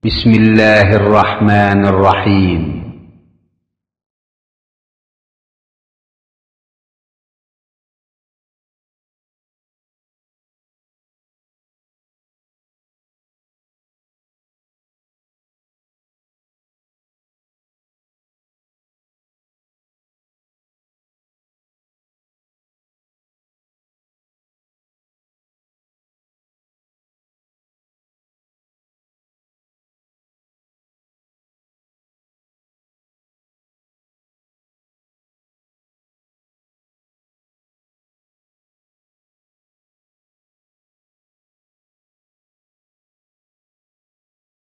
بسم الله الرحمن الرحيم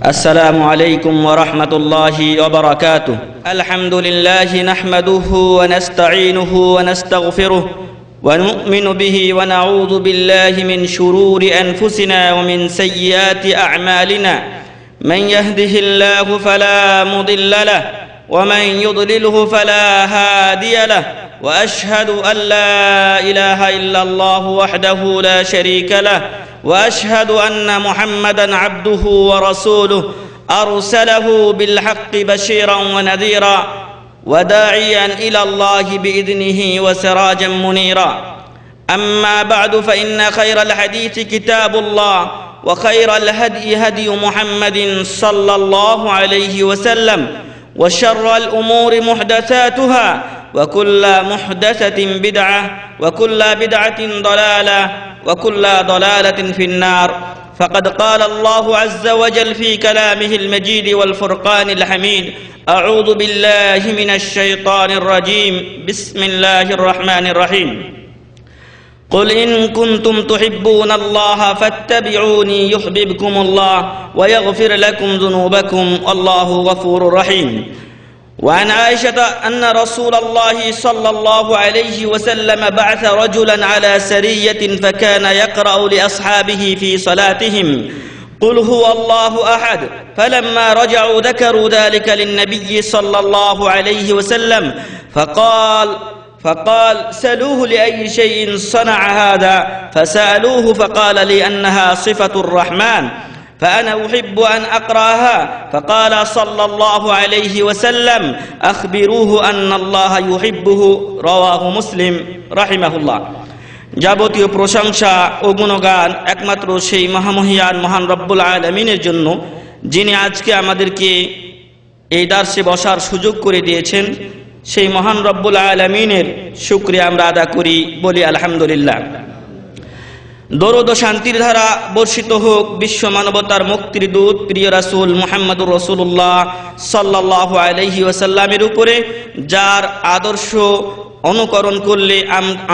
السلام عليكم ورحمة الله وبركاته. الحمد لله نحمده ونستعينه ونستغفره ونؤمن به ونعوذ بالله من شرور أنفسنا ومن سيئات أعمالنا. من يهده الله فلا مضل له ومن يضلله فلا هادي له، وأشهد أن لا إله إلا الله وحده لا شريك له، وأشهد أن محمدًا عبده ورسوله أرسله بالحق بشيرًا ونذيرًا وداعيًا إلى الله بإذنه وسراجًا منيرًا. أما بعد، فإن خير الحديث كتاب الله، وخير الهدي هدي محمد صلى الله عليه وسلم، وشر الأمور محدثاتها، وكل محدثة بدعة، وكل بدعة ضلالة، وكل ضلالة في النار. فقد قال الله عز وجل في كلامه المجيد والفرقان الحميد: أعوذ بالله من الشيطان الرجيم، بسم الله الرحمن الرحيم. قل إن كنتم تحبون الله فاتبعوني يحببكم الله ويغفر لكم ذنوبكم والله غفور رحيم. وعن عائشة أن رسول الله صلى الله عليه وسلم بعث رجلا على سرية فكان يقرأ لأصحابه في صلاتهم: قل هو الله أحد. فلما رجعوا ذكروا ذلك للنبي صلى الله عليه وسلم فقال سألوه لأي شيء صنع هذا، فسألوه فقال لأنها صفة الرحمن، فأنا أحب أن أقرأها. فقال صلى الله عليه وسلم: أخبروه أن الله يحبه. رواه مسلم رحمه الله। যাবতীয় প্রশংসা ও গুণগান একমাত্র সেই মহামহিয়ান মহান রব্বুল আলামিনের জন্য, যিনি আজকে আমাদেরকে এই দার্সে বসার সুযোগ করে দিয়েছেন। সেই মহান রব্বুল আলামিনের শুকরিয়া আমরা আদা করি, বলি আলহামদুলিল্লাহ। দরুদ ও শান্তির ধারা বর্ষিত হোক বিশ্ব মানবতার মুক্তির দূত প্রিয় রাসূল মুহাম্মদুর রাসূলুল্লাহ সাল্লাল্লাহু আলাইহি ওয়াসাল্লামের উপরে, যার আদর্শ অনুকরণ করলে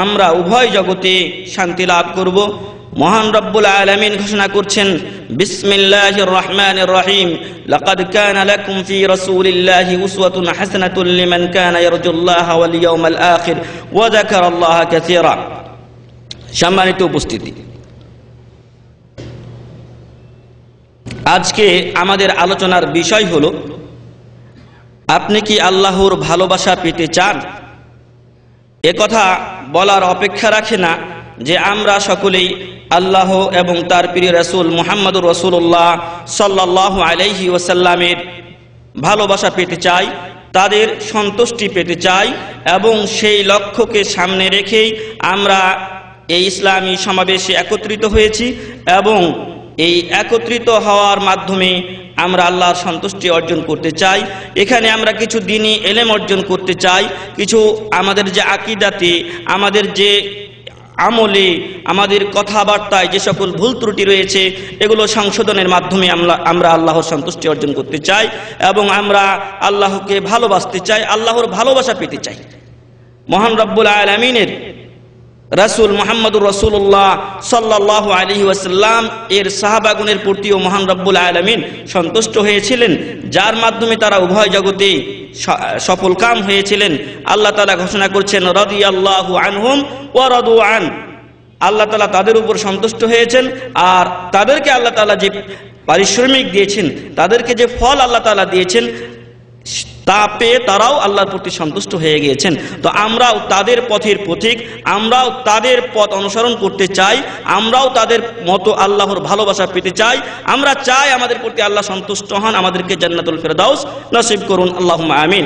আমরা উভয় জগতে শান্তি লাভ করব। মহান রব্বুল আলামিন ঘোষণা করছেন: বিসমিল্লাহির রহমানির রহিম, লাকাদ কানা লাকুম ফি রাসূলিল্লাহি উসওয়াতুন হাসানাতুন লিমান কানা ইয়ারজুল্লাহা ওয়াল ইয়াউমাল আখির ওয়া যাকারাল্লাহা কাসীরা। সম্মানিত উপস্থিতি, আজকে আমাদের আলোচনার বিষয় হলো, আপনি কি আল্লাহর ভালোবাসা পেতে চান? একথা বলার অপেক্ষা রাখে না যে আমরা সকলেই আল্লাহ এবং তার প্রিয় রাসূল মুহাম্মদুর রাসূলুল্লাহ সাল্লাল্লাহু আলাইহি ওয়াসাল্লামের ভালোবাসা পেতে চাই, তাদের সন্তুষ্টি পেতে চাই, এবং সেই লক্ষ্যকে সামনে রেখেই আমরা এই ইসলামী সমাবেশে একত্রিত হয়েছি, এবং এই একত্রিত হওয়ার মাধ্যমে আমরা আল্লাহর সন্তুষ্টি অর্জন করতে চাই। এখানে আমরা কিছু দ্বীনি ইলম অর্জন করতে চাই, কিছু আমাদের যে আকীদাতে, আমাদের যে আমলে, আমাদের কথাবার্তায় যে সকল ভুল ত্রুটি রয়েছে, এগুলো সংশোধনের মাধ্যমে আমরা আল্লাহর সন্তুষ্টি অর্জন করতে চাই, এবং আমরা আল্লাহকে ভালোবাসতে চাই, আল্লাহর ভালোবাসা পেতে চাই। মহান রব্বুল আলামিনের রাসূল মুহাম্মদুর রাসূলুল্লাহ সাল্লাল্লাহু আলাইহি ওয়াসাল্লাম এর সাহাবাগণের প্রতিও মহান রব্বুল আলামিন সন্তুষ্ট হয়েছিলেন, যার মাধ্যমে তারা উভয় জগতে সফলকাম হয়েছিলেন। আল্লাহ তাআলা ঘোষণা করছেন: রাদিয়াল্লাহু আনহুম ওয়া রাদু আন। আল্লাহ তাআলা তাদের উপর সন্তুষ্ট হয়েছেন, আর তাদেরকে আল্লাহ তাআলা যে পারিশ্রমিক দিয়েছেন, তাদেরকে যে ফল আল্লাহ তাআলা দিয়েছেন, তা পেয়ে তারাও আল্লাহর প্রতি সন্তুষ্ট হয়ে গিয়েছেন। তো আমরাও তাদের পথের পথিক, আমরাও তাদের পথ অনুসরণ করতে চাই, আমরাও তাদের মতো আল্লাহর ভালোবাসা পেতে চাই। আমরা চাই আমাদের প্রতি আল্লাহ সন্তুষ্ট হন, আমাদেরকে জান্নাতুল ফেরদাউস নসিব করুন, আল্লাহুম্মা আমিন।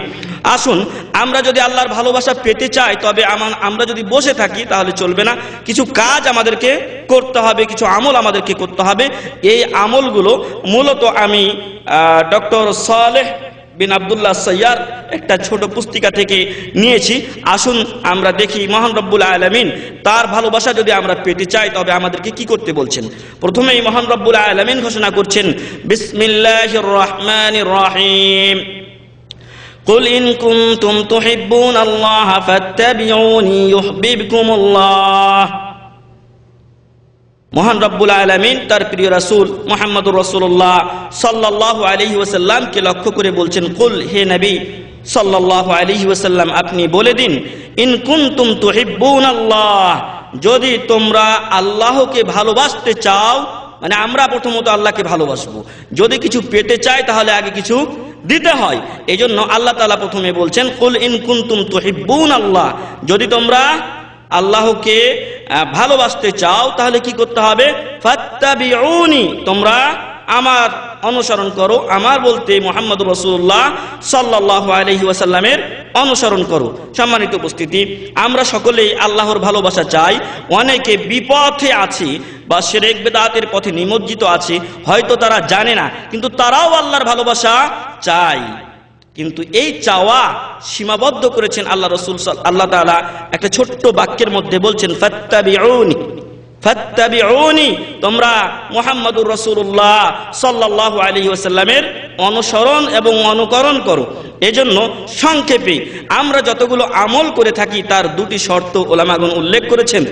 আসুন, আমরা যদি আল্লাহর ভালোবাসা পেতে চাই, তবে আমরা যদি বসে থাকি তাহলে চলবে না। কিছু কাজ আমাদেরকে করতে হবে, কিছু আমল আমাদেরকে করতে হবে। এই আমলগুলো মূলত আমি ডক্টর সালেহ বিন আব্দুল্লাহ সাইয়ার একটা ছোট পুস্তিকা থেকে নিয়েছি। আসুন আমরা দেখি মহান রব্বুল আলামিন তার ভালোবাসা যদি আমরা পেতে চাই তবে আমাদেরকে কি করতে বলছেন। প্রথমেই মহান রব্বুল আলামিন ঘোষণা করছেন, বিসমিল্লাহির রহমানির রহিম, কুল ইন কুনতুম তুহিব্বুনাল্লাহ ফাত্তাবিউনি ইউহিব্বুকুমুল্লাহ। মহান রব্বুল আলামিন তার প্রিয় রাসূল মুহাম্মদুর রাসূলুল্লাহ সাল্লাল্লাহু আলাইহি ওয়াসাল্লামকে লক্ষ্য করে বলছেন, কুল, হে নবী সাল্লাল্লাহু আলাইহি ওয়াসাল্লাম, আপনি বলে দিন, ইন কুনতুম তুহিব্বুনাল্লাহ, যদি তোমরা আল্লাহকে ভালোবাসতে চাও, মানে আমরা প্রথমত আল্লাহকে ভালোবাসবো। যদি কিছু পেতে চাই তাহলে আগে কিছু দিতে হয়। এই জন্য আল্লাহ তাআলা প্রথমে বলছেন, কুল ইন কুনতুম তুহিব্বুনাল্লাহ, যদি তোমরা আল্লাহকে ভালোবাসতে চাও তাহলে কি করতে হবে, ফাত্তাবিউনি, তোমরা আমার অনুসরণ করো। আমার বলতে মুহাম্মদুর রাসূলুল্লাহ সাল্লাল্লাহু আলাইহি ওয়াসাল্লামের অনুসরণ করো। সম্মানিত উপস্থিতি, আমরা সকলেই আল্লাহর ভালোবাসা চাই। অনেকে বিপথে আছে বা শিরক বিদআতের পথে নিমজ্জিত আছে, হয়তো তারা জানে না, কিন্তু তারাও আল্লাহর ভালোবাসা চায়। কিন্তু এই চাওয়া সীমাবদ্ধ করেছেন আল্লাহ রাসূল, আল্লাহ তাআলা একটা ছোট্ট বাক্যের মধ্যে বলছেন, ফাত্তাবিউনি, ফাত্তাবিউনি, তোমরা মুহাম্মদুর রাসূলুল্লাহ সাল্লাল্লাহু আলাইহি ওয়াসাল্লামের অনুসরণ এবং অনুকরণ করো। এজন্য সংক্ষেপে আমরা যতগুলো আমল করে থাকি তার দুটি শর্ত উলামাগণ উল্লেখ করেছেন,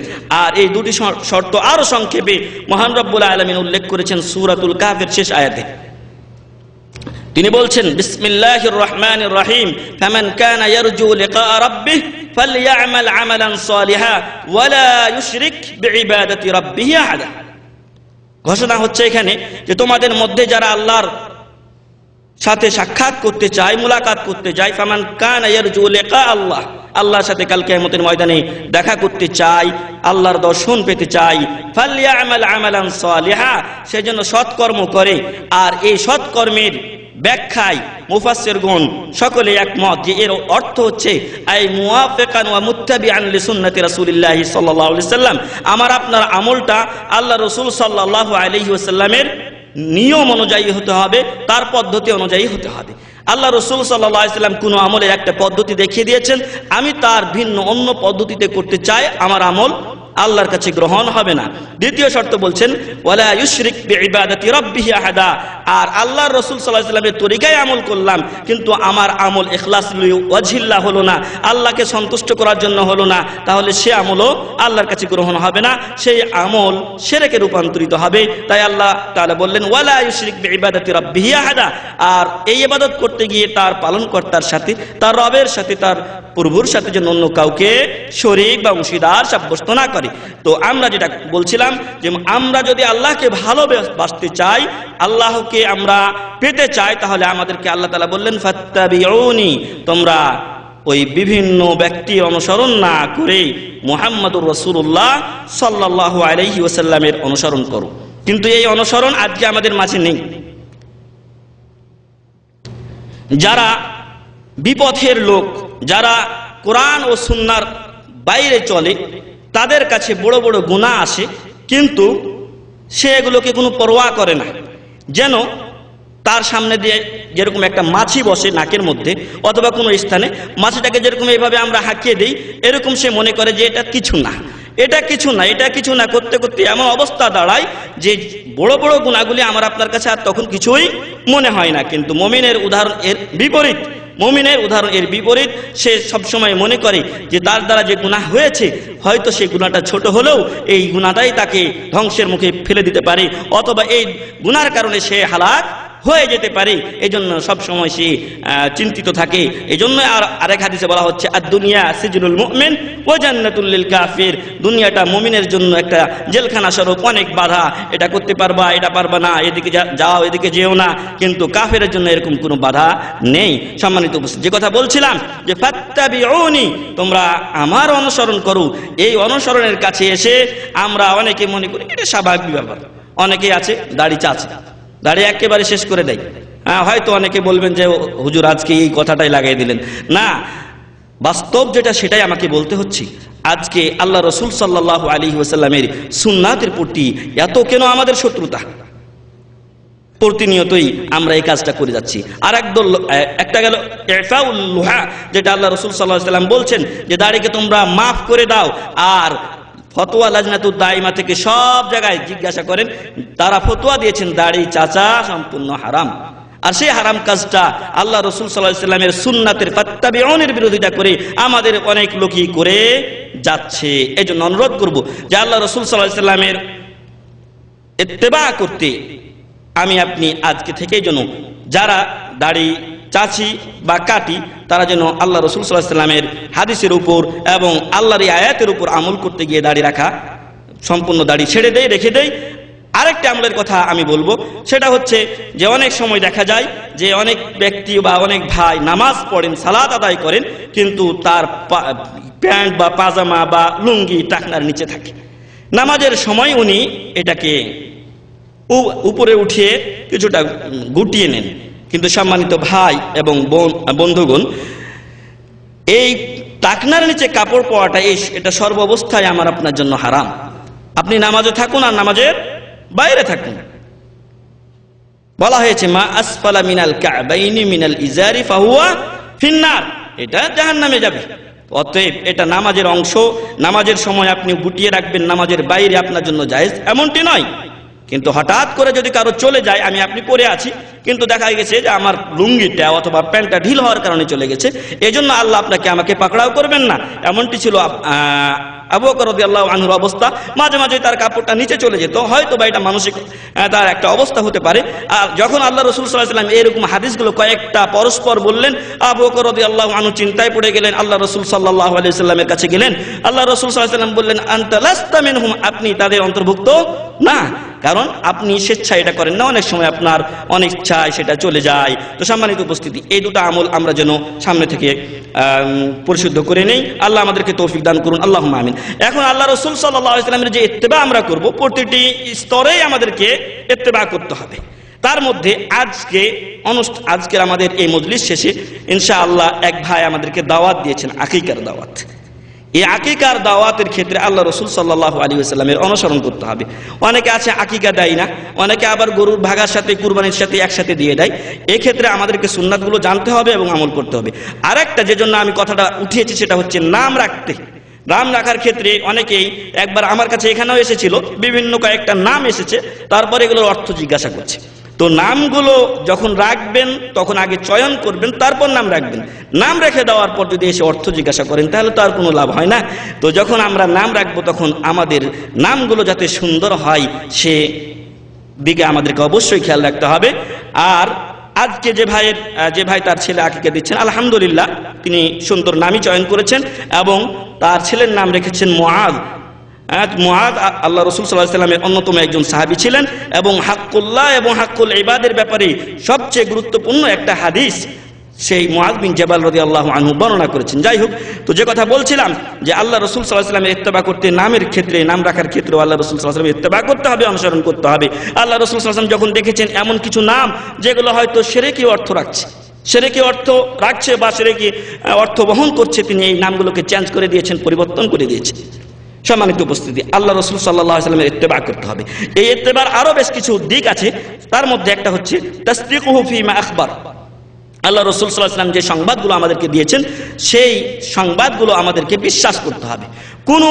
আর এই দুটি শর্ত আরো সংক্ষেপে মহান রব্বুল আলামিন উল্লেখ করেছেন সূরাতুল কাহফের শেষ আয়াতে। তিনি বলছেন, বিসমিল্লাহির রহমানির রহিম, ফামান কানা ইয়ারজু লিকা রাব্বিহ ফালইআমাল আমালান সালিহা ওয়ালা ইউশরিক বিইবাদাতি রাব্বিহি আহাদা। ঘোষণা হচ্ছে এখানে যে তোমাদের মধ্যে যারা আল্লাহর সাথে সাক্ষাৎ করতে চায়, মুলাকাত করতে চায়, ফামান কানা ইয়ারজু লিকা আল্লাহ, আল্লাহর সাথে কাল কিয়ামতের ময়দানে দেখা করতে চায়, আল্লাহর দর্শন পেতে চায়, ফালইআমাল আমালান সালিহা, সেজন্য সৎকর্ম করে। আর এই সৎকর্মের ব্যাখ্যায় মুফাসসিরগণ সকলে একমত যে এর অর্থ হচ্ছে আই মুওয়াফিকান ওয়া মুত্তাবিআন লিসুন্নতি রাসূলিল্লাহি সাল্লাল্লাহু আলাইহি ওয়াসাল্লাম, আমার আপনার আমলটা আল্লাহ রাসূল সাল্লাল্লাহু আলাইহি ওয়াসাল্লামের নিয়ম অনুযায়ী হতে হবে, তার পদ্ধতি অনুযায়ী হতে হবে। আল্লাহ রাসূল সাল্লাল্লাহু আলাইহি ওয়াসাল্লাম কোনো আমলের একটা পদ্ধতি দেখিয়ে দিয়েছেন, আমি তার ভিন্ন অন্য পদ্ধতিতে করতে চাই, আমার আমল আল্লাহর কাছে গ্রহণ হবে না। দ্বিতীয় শর্ত বলছেন, ওয়ালা ইউশরিক বিইবাদাতি রাব্বিহি আহাদা, আর আল্লাহর রাসূল সাল্লাল্লাহু আলাইহি ওয়াসাল্লামের তরিকায় আমল করলাম, কিন্তু আমার আমল ইখলাস ওয়াজহিল্লাহ হলো না, আল্লাহকে সন্তুষ্ট করার জন্য হলো না, তাহলে সে আমলও আল্লাহর কাছে গ্রহণ হবে না, সেই আমল শিরকে রূপান্তরিত হবে। তাই আল্লাহ তাআলা বললেন, ওয়ালা ইউশরিক বিইবাদাতি রাব্বিহি আহাদা, আর এই ইবাদত করতে গিয়ে তার পালনকর্তার সাথে, তার রবের সাথে, তার প্রভুর সাথে যেন অন্য কাউকে শরীক বা অংশীদার সাব্যস্ত না করে। তো আমরা যেটা বলছিলাম যে আমরা যদি আল্লাহকে ভালোবাসতে চাই, আল্লাহকে আমরা পেতে চাই, তাহলে আমাদেরকে আল্লাহ তাআলা বললেন, ফাত্তাবিউনি, তোমরা ওই বিভিন্ন ব্যক্তির অনুসরণ না করে মুহাম্মদুর রাসূলুল্লাহ সাল্লাল্লাহু আলাইহি ওয়াসাল্লামের অনুসরণ করো। কিন্তু এই অনুসরণ আজকে আমাদের মাঝে নেই। যারা বিপথের লোক, যারা কোরআন ও সুন্নাহর বাইরে চলে, তাদের কাছে বড় বড় গুনাহ আসে, কিন্তু সে এগুলোকে কোনো পরোয়া করে না। যেন তার সামনে দিয়ে যেরকম একটা মাছি বসে নাকের মধ্যে অথবা কোনো স্থানে, মাছিটাকে যেরকম এইভাবে আমরা হাঁকিয়ে দিই, এরকম সে মনে করে যে এটা কিছু না, এটা কিছু না, এটা কিছু না করতে করতে এমন অবস্থা দাঁড়ায় যে বড় বড় গুনাহগুলি আমার আপনার কাছে আর তখন কিছুই মনে হয় না। কিন্তু মুমিনের উদাহরণ এর বিপরীত, মুমিনের উদাহরণ এর বিপরীত। সে সবসময় মনে করে যে তার দ্বারা যে গুনাহ হয়েছে, হয়তো সেই গুনাহটা ছোট হলেও এই গুনাহটাই তাকে ধ্বংসের মুখে ফেলে দিতে পারে, অথবা এই গুনার কারণে সে হালাক হয়ে যেতে পারে, এজন্য সবসময় সে চিন্তিত থাকে। এজন্য আরেক হাদিসে বলা হচ্ছে আদ-দুনিয়া সিজনুল মুমিন ওয়া জান্নাতুল লিল কাফির, দুনিয়াটা মুমিনের জন্য একটা জেলখানা স্বরূপ, অনেক বাধা, এটা করতে পারবা, এটা পারবা না, এদিকে যাও, এদিকে যেও না, কিন্তু কাফেরের জন্য এরকম কোনো বাধা নেই। সম্মানিত উপস্থিতি, যে কথা বলছিলাম যে ফাত্তাবিউনি, তোমরা আমার অনুসরণ করো, এই অনুসরণের কাছে এসে আমরা অনেকে মনে করি এটা স্বাভাবিক ব্যাপার। অনেকেই আছে দাড়ি চাচে, দাড়ি একেবারে শেষ করে দেয়। হয়তো অনেকে বলবেন যে হুজুর আজকে এই কথাটাই লাগাই দিলেন। না, বাস্তব যেটা সেটাই আমাকে বলতে হচ্ছে। আজকে আল্লাহ রসুল সাল্লাল্লাহু আলাইহি ওয়াসাল্লামের সুন্নাতের প্রতি এত কেন আমাদের শত্রুতা? প্রতিনিয়তই আমরা এই কাজটা করে যাচ্ছি। আর একটা গেল ইফাউল লুহা, যেটা আল্লাহ রসুল সাল্লাল্লাহু আলাইহি ওয়াসাল্লাম বলছেন যে দাড়িকে তোমরা মাফ করে দাও। আর ফতোয়া লাজনাতুদ দাইমা থেকে সব জায়গায় জিজ্ঞাসা করেন, তারা ফতোয়া দিয়েছেন দাড়ি চাচা সম্পূর্ণ হারাম। আর সেই হারাম কাজটা আল্লাহ রসুল সাল্লাল্লাহু আলাইহি ওয়াসাল্লামের সুন্নাতের ফাত্তাবিউনের বিরোধিতা করে আমাদের অনেক লোকই করে যাচ্ছে। এই জন্য অনুরোধ করব যে আল্লাহ রসুল সাল্লাল্লাহু আলাইহি ওয়াসাল্লামের ইত্তেবা করতে আমি আপনি আজকে থেকেই যেন যারা দাড়ি চাচি বা কাটি, তারা যেন আল্লাহ রসুল সাল্লাল্লাহু আলাইহি ওয়াসাল্লামের হাদিসের উপর এবং আল্লাহর এই আয়াতের উপর আমল করতে গিয়ে দাড়ি রাখা সম্পূর্ণ দাড়ি ছেড়ে দেয়, রেখে দেয়। আরেকটা আমলের কথা আমি বলবো, সেটা হচ্ছে যে অনেক সময় দেখা যায় যে অনেক ব্যক্তি বা অনেক ভাই নামাজ পড়েন, সালাত আদায় করেন, কিন্তু তার প্যান্ট বা পাজামা বা লুঙ্গি টাকনার নিচে থাকে। নামাজের সময় উনি এটাকে উপরে উঠিয়ে কিছুটা গুটিয়ে নেন। কিন্তু সম্মানিত ভাই এবং বন্ধুগণ, এই টাকনার নিচে কাপড় পরাটা এটা সর্বাবস্থায় আমার আপনার জন্য হারাম। আপনি নামাজে থাকুন আর নামাজের বাইরে থাকুন। বলা হয়েছে মা আসফালা মিনাল কাবাইনি মিনাল ইজারি ফাহুয়া ফিন্নার, এটা জাহান্নামে যাবে। অতএব এটা নামাজের অংশ, নামাজের সময় আপনি গুটিয়ে রাখবেন, নামাজের বাইরে আপনার জন্য জায়েজ এমনটি নয়। কিন্তু হঠাৎ করে যদি কারো চলে যায়, আমি আপনি পরে আছি, কিন্তু দেখা গেছে যে আমার লুঙ্গিটা অথবা প্যান্টটা ঢিল হওয়ার কারণে চলে গেছে, এজন্য আল্লাহ আপনাকে আমাকে পাকড়াও করবেন না। এমনটি ছিল আবু বকর রাদিয়াল্লাহু আনহুর অবস্থা। মাঝে মাঝে তার কাপড়টা নিচে চলে যেত, হয়তো বা এটা মানসিক তার একটা অবস্থা হতে পারে। আর যখন আল্লাহ রাসূল সাল্লাল্লাহু আলাইহি ওয়াসাল্লাম এরকম হাদিসগুলো কয়েকটা পরস্পর বললেন, আবু বকর রাদিয়াল্লাহু আনহু চিন্তায় পড়ে গেলেন, আল্লাহ রাসূল সাল্লাল্লাহু আলাইহি ওয়াসাল্লামের কাছে গেলেন। আল্লাহ রাসূল সাল্লাল্লাহু আলাইহি ওয়াসাল্লাম বললেন আনতা লাস্তা মিনহুম, আপনি তাদের অন্তর্ভুক্ত না, কারণ আপনি স্বেচ্ছায় এটা করেন না, অনেক সময় আপনার অনিচ্ছায় সেটা চলে যায়। তো সম্মানিত উপস্থিতি, এই দুটো আমল আমরা যেন সামনে থেকে পরিশুদ্ধ করে নেই। আল্লাহ আমাদেরকে তৌফিক দান করুন, আল্লাহুম্মা আমিন। এখন আল্লাহ রাসূল সাল্লাল্লাহু আলাইহি ওয়াসাল্লামের যে ইত্তেবা আমরা করব, প্রতিটি স্তরেই আমাদেরকে ইত্তেবা করতে হবে। তার মধ্যে আজকের আমাদের এই মজলিস শেষে ইনশাআল্লাহ এক ভাই আমাদেরকে দাওয়াত দিয়েছেন, আকীকার দাওয়াত। এই আকীকার দাওয়াতের ক্ষেত্রে আল্লাহ রসুল সাল্লাল্লাহু আলাইহি ওয়াসাল্লামের অনুসরণ করতে হবে। অনেকে আছে আকীকা দেয় না, অনেকে আবার গরুর ভাগার সাথে কুরবানির সাথে একসাথে দিয়ে দেয়। এই ক্ষেত্রে আমাদেরকে সুন্নাতগুলো জানতে হবে এবং আমল করতে হবে। আরেকটা যে জন্য আমি কথাটা উঠিয়েছি সেটা হচ্ছে নাম রাখতে। নাম রাখার ক্ষেত্রে অনেকেই একবার আমার কাছে এখানেও এসেছিল, বিভিন্ন কয়েকটা নাম এসেছে, তারপরে এগুলোর অর্থ জিজ্ঞাসা করছে। তো নামগুলো যখন রাখবেন তখন আগে চয়ন করবেন, তারপর নাম রাখবেন। নাম রেখে দেওয়ার পর যদি এসে অর্থ জিজ্ঞাসা করেন তাহলে তো আর কোনো লাভ হয় না। তো যখন আমরা নাম রাখবো তখন আমাদের নামগুলো যাতে সুন্দর হয় সে দিকে আমাদেরকে অবশ্যই খেয়াল রাখতে হবে। আর আজকে যে ভাই তার ছেলে আকীকা দিচ্ছেন, আলহামদুলিল্লাহ তিনি সুন্দর নামই চয়ন করেছেন এবং তার ছেলের নাম রেখেছেন মুআয। মুআয আল্লাহ রাসূল সাল্লাল্লাহু আলাইহি ওয়াসাল্লামের অন্যতম একজন সাহাবী ছিলেন এবং হাক্কুল্লাহ এবং হাক্কুল ইবাদের ব্যাপারে সবচেয়ে গুরুত্বপূর্ণ একটা হাদিস সেই মুআয বিন জাবাল রাদিয়াল্লাহু আনহু বর্ণনা করেছেন। যাই হোক, তো যে কথা বলছিলাম যে আল্লাহ রাসূল সাল্লাল্লাহু আলাইহি ওয়াসাল্লামের ইত্তেবা করতে, নামের ক্ষেত্রে, নাম রাখার ক্ষেত্রে আল্লাহ রাসূল সাল্লাল্লাহু আলাইহি ওয়াসাল্লামের ইত্তেবা করতে হবে, অনুসরণ করতে হবে। আল্লাহ রাসূল সাল্লাল্লাহু আলাইহি ওয়াসাল্লাম যখন দেখেছেন এমন কিছু নাম যেগুলো হয়তো শিরকি অর্থ রাখছে বা শিরকি অর্থ বহন করছে, তিনি এই নামগুলোকে চেঞ্জ করে দিয়েছেন, পরিবর্তন করে দিয়েছেন। সম্মানিত উপস্থিতি, আল্লাহ রাসূল সাল্লাল্লাহু আলাইহি ওয়াসাল্লামের ইত্তেবা করতে হবে। এই ইত্তেবার আরো বেশ কিছু দিক আছে, তার মধ্যে একটা হচ্ছে তাসদীকুহু ফীমা আখবার। আল্লাহ রাসূল সাল্লাল্লাহু আলাইহি ওয়াসাল্লাম যে সংবাদগুলো আমাদেরকে দিয়েছেন সেই সংবাদগুলো আমাদেরকে বিশ্বাস করতে হবে, কোনো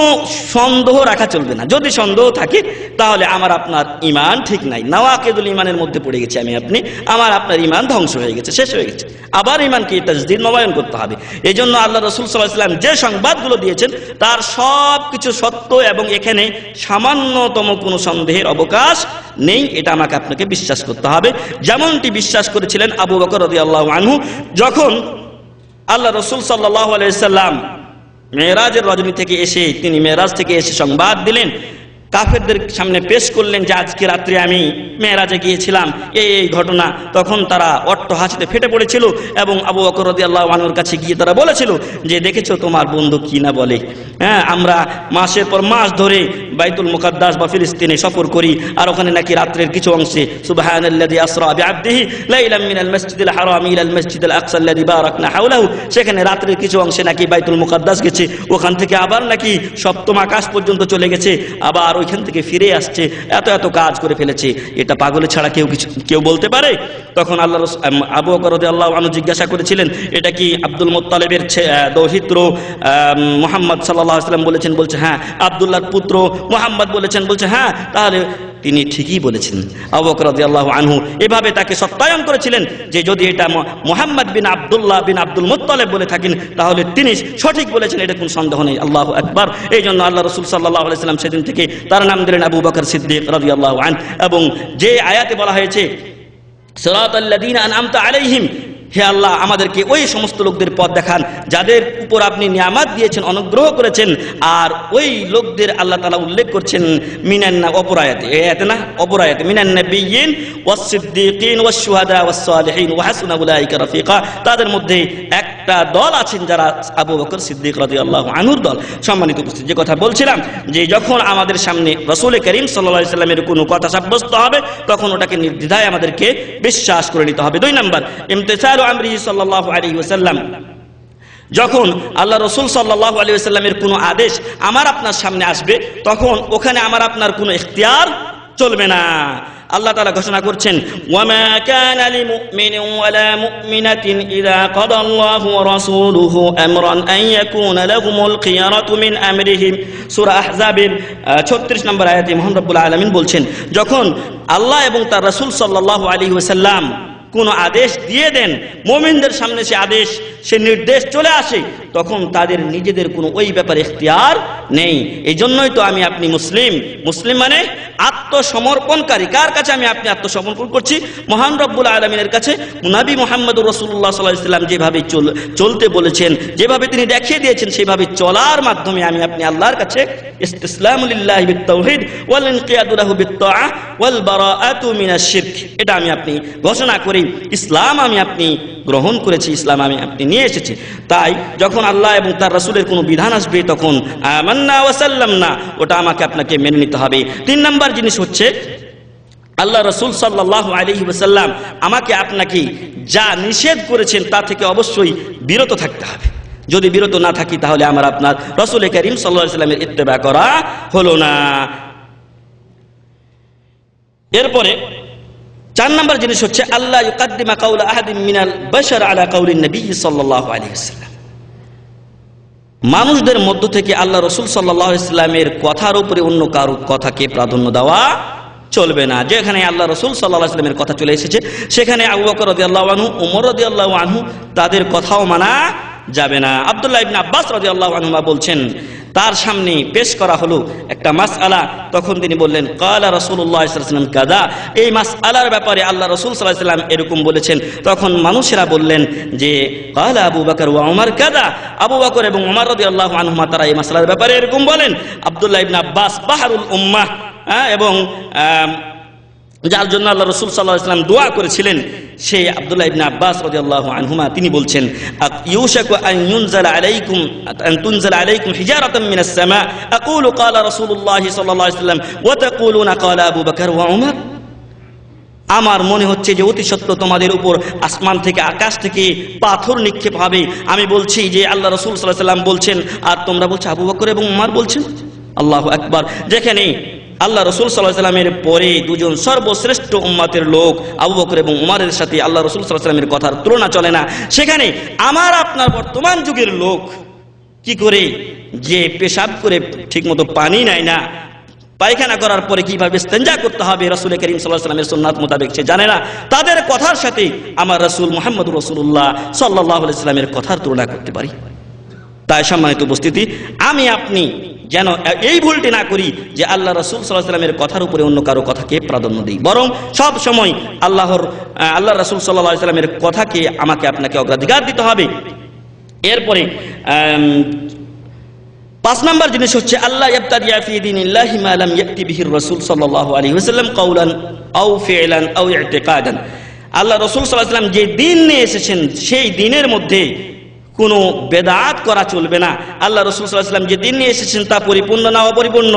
সন্দেহ রাখা চলবে না। যদি সন্দেহ থাকে তাহলে আমার আপনার ঈমান ঠিক নাই, নাওয়াকিদুল ঈমানের মধ্যে পড়ে গেছে আমি আপনি, আমার আপনার ঈমান ধ্বংস হয়ে গেছে, শেষ হয়ে গেছে। আবার ঈমানকে তাজদীদ নবায়ন করতে হবে। এই জন্য আল্লাহ রাসূল সাল্লাল্লাহু আলাইহি ওয়াসাল্লাম যে সংবাদগুলো দিয়েছেন তার সব কিছু সত্য এবং এখানে সামান্যতম কোনো সন্দেহের অবকাশ নেই, এটা আমাকে আপনাকে বিশ্বাস করতে হবে। যেমনটি বিশ্বাস করেছিলেন আবু বকর রাদিয়াল্লাহু আনহু, যখন আল্লাহ রাসূল সাল্লাল্লাহু আলাইহি সাল্লাম মেরাজের রজনী থেকে এসে, তিনি মেরাজ থেকে এসে সংবাদ দিলেন, কাফেরদের সামনে পেশ করলেন যে আজকে রাত্রে আমি মেরাজে গিয়েছিলাম, এই ঘটনা। তখন তারা অট্টহাসিতে ফেটে পড়েছিল এবং আবু বকর রাদিয়াল্লাহু আনহুর কাছে গিয়ে তারা বলেছিল যে দেখেছো তোমার বন্ধু কি না বলে, হ্যাঁ আমরা মাসের পর মাস ধরে বাইতুল মুকাদ্দাস বা ফিলিস্তিনে সফর করি, আর ওখানে নাকি রাত্রের কিছু অংশে সুবহানাল্লাযী আসরা বিআবদিহি লাইলাম মিনাল মাসজিদিল হারামি ইলাল মাসজিদিল আকসা আল্লাযী বারাকনা হাওলাহু, সেখানে রাত্রের কিছু অংশে নাকি বাইতুল মুকাদ্দাস গেছে, ওখান থেকে আবার নাকি সপ্তম আকাশ পর্যন্ত চলে গেছে, আবার ওইখান থেকে ফিরে আসছে, এত এত কাজ করে ফেলেছে। এটা পাগলে ছাড়া কেউ বলতে পারে? তখন আল্লাহ আবু বকর রাদিয়াল্লাহু আনহু জিজ্ঞাসা করেছিলেন, এটা কি আব্দুল মুত্তালিবের দৌহিত্র মুহাম্মদ সাল্লাল্লাহু আলাইহি ওয়াসাল্লাম বলেছেন? বলছে হ্যাঁ। আব্দুল্লাহর পুত্র মুহাম্মদ বলেছেন? বলছে হ্যাঁ। তাহলে তিনি ঠিকই বলেছেন। আবু বকর রাদিয়াল্লাহু আনহু এভাবে তাকে সত্যায়ন করেছিলেন যে যদি এটা মুহাম্মদ বিন আব্দুল্লাহ বিন আব্দুল মুত্তালিব বলে থাকেন তাহলে তিনি সঠিক বলেছেন, এটা কোনো সন্দেহ নেই। আল্লাহু আকবার। এই জন্য আল্লাহ রাসূল সাল্লাল্লাহু আলাইহি ওয়াসাল্লাম সেদিন থেকে তার নাম দিলেন আবু বকর সিদ্দিক রাদিয়াল্লাহু আনহু। এবং যে আয়াতে বলা হয়েছে সিরাতাল্লাযীনা আনআমতা আলাইহিম, হে আল্লাহ আমাদেরকে ওই সমস্ত লোকদের পথ দেখান যাদের উপর আপনি নিয়ামত দিয়েছেন, অনুগ্রহ করেছেন, আর ওই লোকদের আল্লাহ তাআলা উল্লেখ করছেন মিনান্না অপরায়াতে, এই আয়াতে না অপরায়াতে, মিনান নাবিয়্যিন ওয়াস সিদ্দীকিন ওয়াস শুহাদা ওয়াস সালিহিন ওয়া হাসুনা উলাইকা রাফিকা, তাদের মধ্যে একটা দল আছেন যারা আবু বকর সিদ্দিক রাদিয়াল্লাহু আনহুর দল। সম্মানিত উপস্থিতি, যে কথা বলছিলাম যে যখন আমাদের সামনে রাসূল করিম সাল্লাল্লাহু আলাইহি সাল্লামের কোনো কথা সাব্যস্ত হবে তখন ওটাকে নির্দ্বিধায় আমাদেরকে বিশ্বাস করে নিতে হবে। 2 নম্বর, ইমতিসাল আমরিহি সাল্লাল্লাহু আলাইহি ওয়াসাল্লাম, যখন আল্লাহ রাসূল সাল্লাল্লাহু আলাইহি ওয়াসাল্লামের কোনো আদেশ আমার আপনার সামনে আসবে তখন ওখানে আমার আপনার কোনো ইখতিয়ার চলবে না। আল্লাহ তাআলা ঘোষণা করছেন, ওয়ামা কানা লিমুমিনিন ওয়ালা মুমিনাতিন ইযা কাদাল্লাহু ওয়া রাসূলুহু আমরান আন ইয়াকুনা লাহুমুল খিয়ারাতু মিন আমরিহিম। সূরা আহজাবের 36 নম্বর আয়াতে মহান রব্বুল আলামিন বলছেন, যখন আল্লাহ এবং তার রাসূল সাল্লাল্লাহু আলাইহি ওয়াসাল্লাম কোন আদেশ দিয়ে দেন, মুমিনদের সামনে সে আদেশ, সে নির্দেশ চলে আসে, তখন তাদের নিজেদের কোনো ওই ব্যাপারে ইখতিয়ার নেই। এই জন্যই তো আমি আপনি মুসলিম। মুসলিম মানে আত্মসমর্পণকারী। কার কাছে আমি আপনি আত্মসমর্পণ করছি? মহান রব্বুল আলামিনের কাছে। নবী মুহাম্মদুর রাসূলুল্লাহ সাল্লাল্লাহু আলাইহি ওয়াসাল্লাম যেভাবে চলতে বলেছেন, যেভাবে তিনি দেখিয়ে দিয়েছেন, সেভাবে চলার মাধ্যমে আমি আপনি আল্লাহর কাছে ইসতিসলামু লিল্লাহি বিত-তাওহীদ ওয়াল ইনকিয়াদু লাহু বিত-তাআহ ওয়াল বারাআতু মিনাশ শিরক, এটা আমি আপনি ঘোষণা করি ইসলাম আমি আপনি গ্রহণ করেছি, ইসলাম আমি আপনি নিয়ে এসেছি। তাই যখন আল্লাহ এবং তার রাসূলের কোনো বিধান আসবে তখন আমান্না ওয়া সাল্লামনা, ওটা আমাকে আপনাকে মেনে নিতে হবে। 3 নম্বর জিনিস হচ্ছে আল্লাহ রাসূল সাল্লাল্লাহু আলাইহি ওয়াসাল্লাম আমাকে আপনাকে যা নিষেধ করেছেন তা থেকে অবশ্যই বিরত থাকতে হবে। যদি বিরত না থাকি তাহলে আমার আপনার রাসূল করিম সাল্লাল্লাহু আলাইহি ওয়াসাল্লামের ইত্তেবা করা হলো না। এরপরে 4 নম্বর জিনিস হচ্ছে আল্লাহ ইউকাদ্দিমা কাউলা আহাদিন মিনাল বাশার আলা কাউলিন নবী সাল্লাল্লাহু আলাইহি ওয়াসাল্লাম, মানুষদের মধ্য থেকে আল্লাহ রাসূল সাল্লাল্লাহু আলাইহি ওয়াসাল্লামের কথার উপরে অন্য কারো কথাকে প্রাধান্য দেওয়া চলবে না। যেখানে আল্লাহ রাসূল সাল্লাল্লাহু আলাইহি ওয়াসাল্লামের কথা চলে এসেছে সেখানে আবু বকর রাদিয়াল্লাহু আনহু, ওমর রাদিয়াল্লাহু আনহু তাদের কথাও মানা যাবে না। আব্দুল্লাহ ইবনে আব্বাস রাদিয়াল্লাহু আনহুমা বলছেন, তার সামনে পেশ করা হলো একটা মাসআলা, তখন তিনি বললেন ক্বালা রাসূলুল্লাহ সাল্লাল্লাহু আলাইহি ওয়াসাল্লাম কাযা, এই মাসআলার ব্যাপারে আল্লাহ রাসূল সাল্লাল্লাহু আলাইহি ওয়াসাল্লাম এরকম বলেছেন। তখন মানুষেরা বললেন যে ক্বালা আবু বকর ওয়া ওমর কাযা, আবু বকর এবং ওমর রাদিয়াল্লাহু আনহুমা তারা এই মাসআলার ব্যাপারে এরকম বলেন। আব্দুল্লাহ ইবনে আব্বাস বাহরুল উম্মাহ, এবং যার জন্য আল্লাহ রাসূল সাল্লাল্লাহু আলাইহি ওয়াসাল্লাম দোয়া করেছিলেন, সেই আব্দুল্লাহ ইবনে আব্বাস রাদিয়াল্লাহু আনহুমা তিনি বলছেন, ইউশাকু আন তুনজালা আলাইকুম হিজারাতাম মিনাস সামা আকুলু ক্বালা রাসূলুল্লাহ সাল্লাল্লাহু আলাইহি ওয়াসাল্লাম ওয়া তাকুলুনা ক্বালা আবু বকর ওয়া ওমর, আমার মনে হচ্ছে যে অতি সত্য তোমাদের উপর আসমান থেকে, আকাশ থেকে পাথর নিক্ষেপ হবে। আমি বলছি যে আল্লাহ রাসূল সাল্লাল্লাহু আলাইহি ওয়াসাল্লাম বলছেন আর তোমরা বলছো আবু বকর এবং ওমর বলছেন। আল্লাহু আকবার। যেখানে আল্লাহ রাসূল সাল্লাল্লাহু আলাইহি ওয়াসাল্লামের পরে দুজন সর্বশ্রেষ্ঠ উম্মতের লোক আবু বকর এবং উমরের সাথে আল্লাহ রাসূল সাল্লাল্লাহু আলাইহি ওয়াসাল্লামের কথার তুলনা চলে না, সেখানে আমার আপনার বর্তমান যুগের লোক কি করে যে পেশাব করে ঠিকমতো পানি নেয় না, পায়খানা করার পরে কিভাবে ইস্তেঞ্জা করতে হবে রাসূল করিম সাল্লাল্লাহু আলাইহি ওয়াসাল্লামের সুন্নাত মোতাবেক সে জানে না, তাদের কথার সাথে আমার রাসূল মুহাম্মদুর রাসূলুল্লাহ সাল্লাল্লাহু আলাইহি ওয়াসাল্লামের কথার তুলনা করতে পারি। তাই সম্মানিত উপস্থিতি, আমি আপনি যেন এই ভুলটি না করি যে আল্লাহ রাসূল সাল্লাল্লাহু আলাইহি ওয়াসাল্লামের কথার উপরে অন্য কারো কথাকে প্রাধান্য দিই, বরং সব সময় আল্লাহ রাসূল সাল্লাল্লাহু আলাইহি ওয়াসাল্লামের কথাকে আমাকে আপনাকে অগ্রাধিকার দিতে হবে। এরপরে 5 নম্বর জিনিস হচ্ছে আল্লাহ ইয়াবতাদিয়া ফি দীনিল্লাহি মা লাম ইয়াতি বিহি রাসূল সাল্লাল্লাহু আলাইহি ওয়াসাল্লাম কাওলান আও ফি'লান আও ই'তিকাদান। আল্লাহ রাসূল সাল্লাল্লাহু আলাইহি ওয়াসাল্লাম যে দিন নিয়ে এসেছেন সেই দিনের মধ্যে কোনো বেদাত করা চলবে না। আল্লাহ রাসূল সাল্লাল্লাহু আলাইহি ওয়াসাল্লাম যে দিন নিয়ে এসেছেন তা পরিপূর্ণ না অপরিপূর্ণ?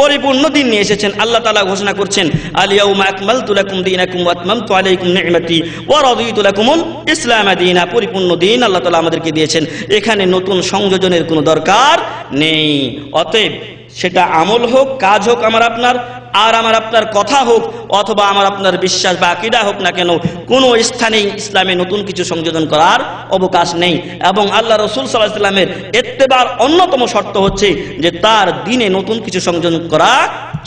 পরিপূর্ণ দিন নিয়ে এসেছেন। আল্লাহ তাআলা ঘোষণা করছেন আল ইয়াউমা আকমালতু লাকুম দীনাকুম ওয়া আতমামতু আলাইকুম নি'মাতি ওয়া রাদিতু লাকুমুল ইসলাম দীনা। পরিপূর্ণ দিন আল্লাহ তাআলা আমাদেরকে দিয়েছেন, এখানে নতুন সংযোজনের কোনো দরকার নেই। অতএব সেটা আমল হোক, কাজ হোক আমার আপনার কথা হোক, অথবা আমার আপনার বিশ্বাস বা আকীদা হোক না কেন, কোনো স্থানেই ইসলামে নতুন কিছু সংযোজন করার অবকাশ নেই। এবং আল্লাহ রাসূল সাল্লাল্লাহু আলাইহি ওয়াসাল্লামের ইত্তেবার অন্যতম শর্ত হচ্ছে যে তার দ্বীনে নতুন কিছু সংযোজন করা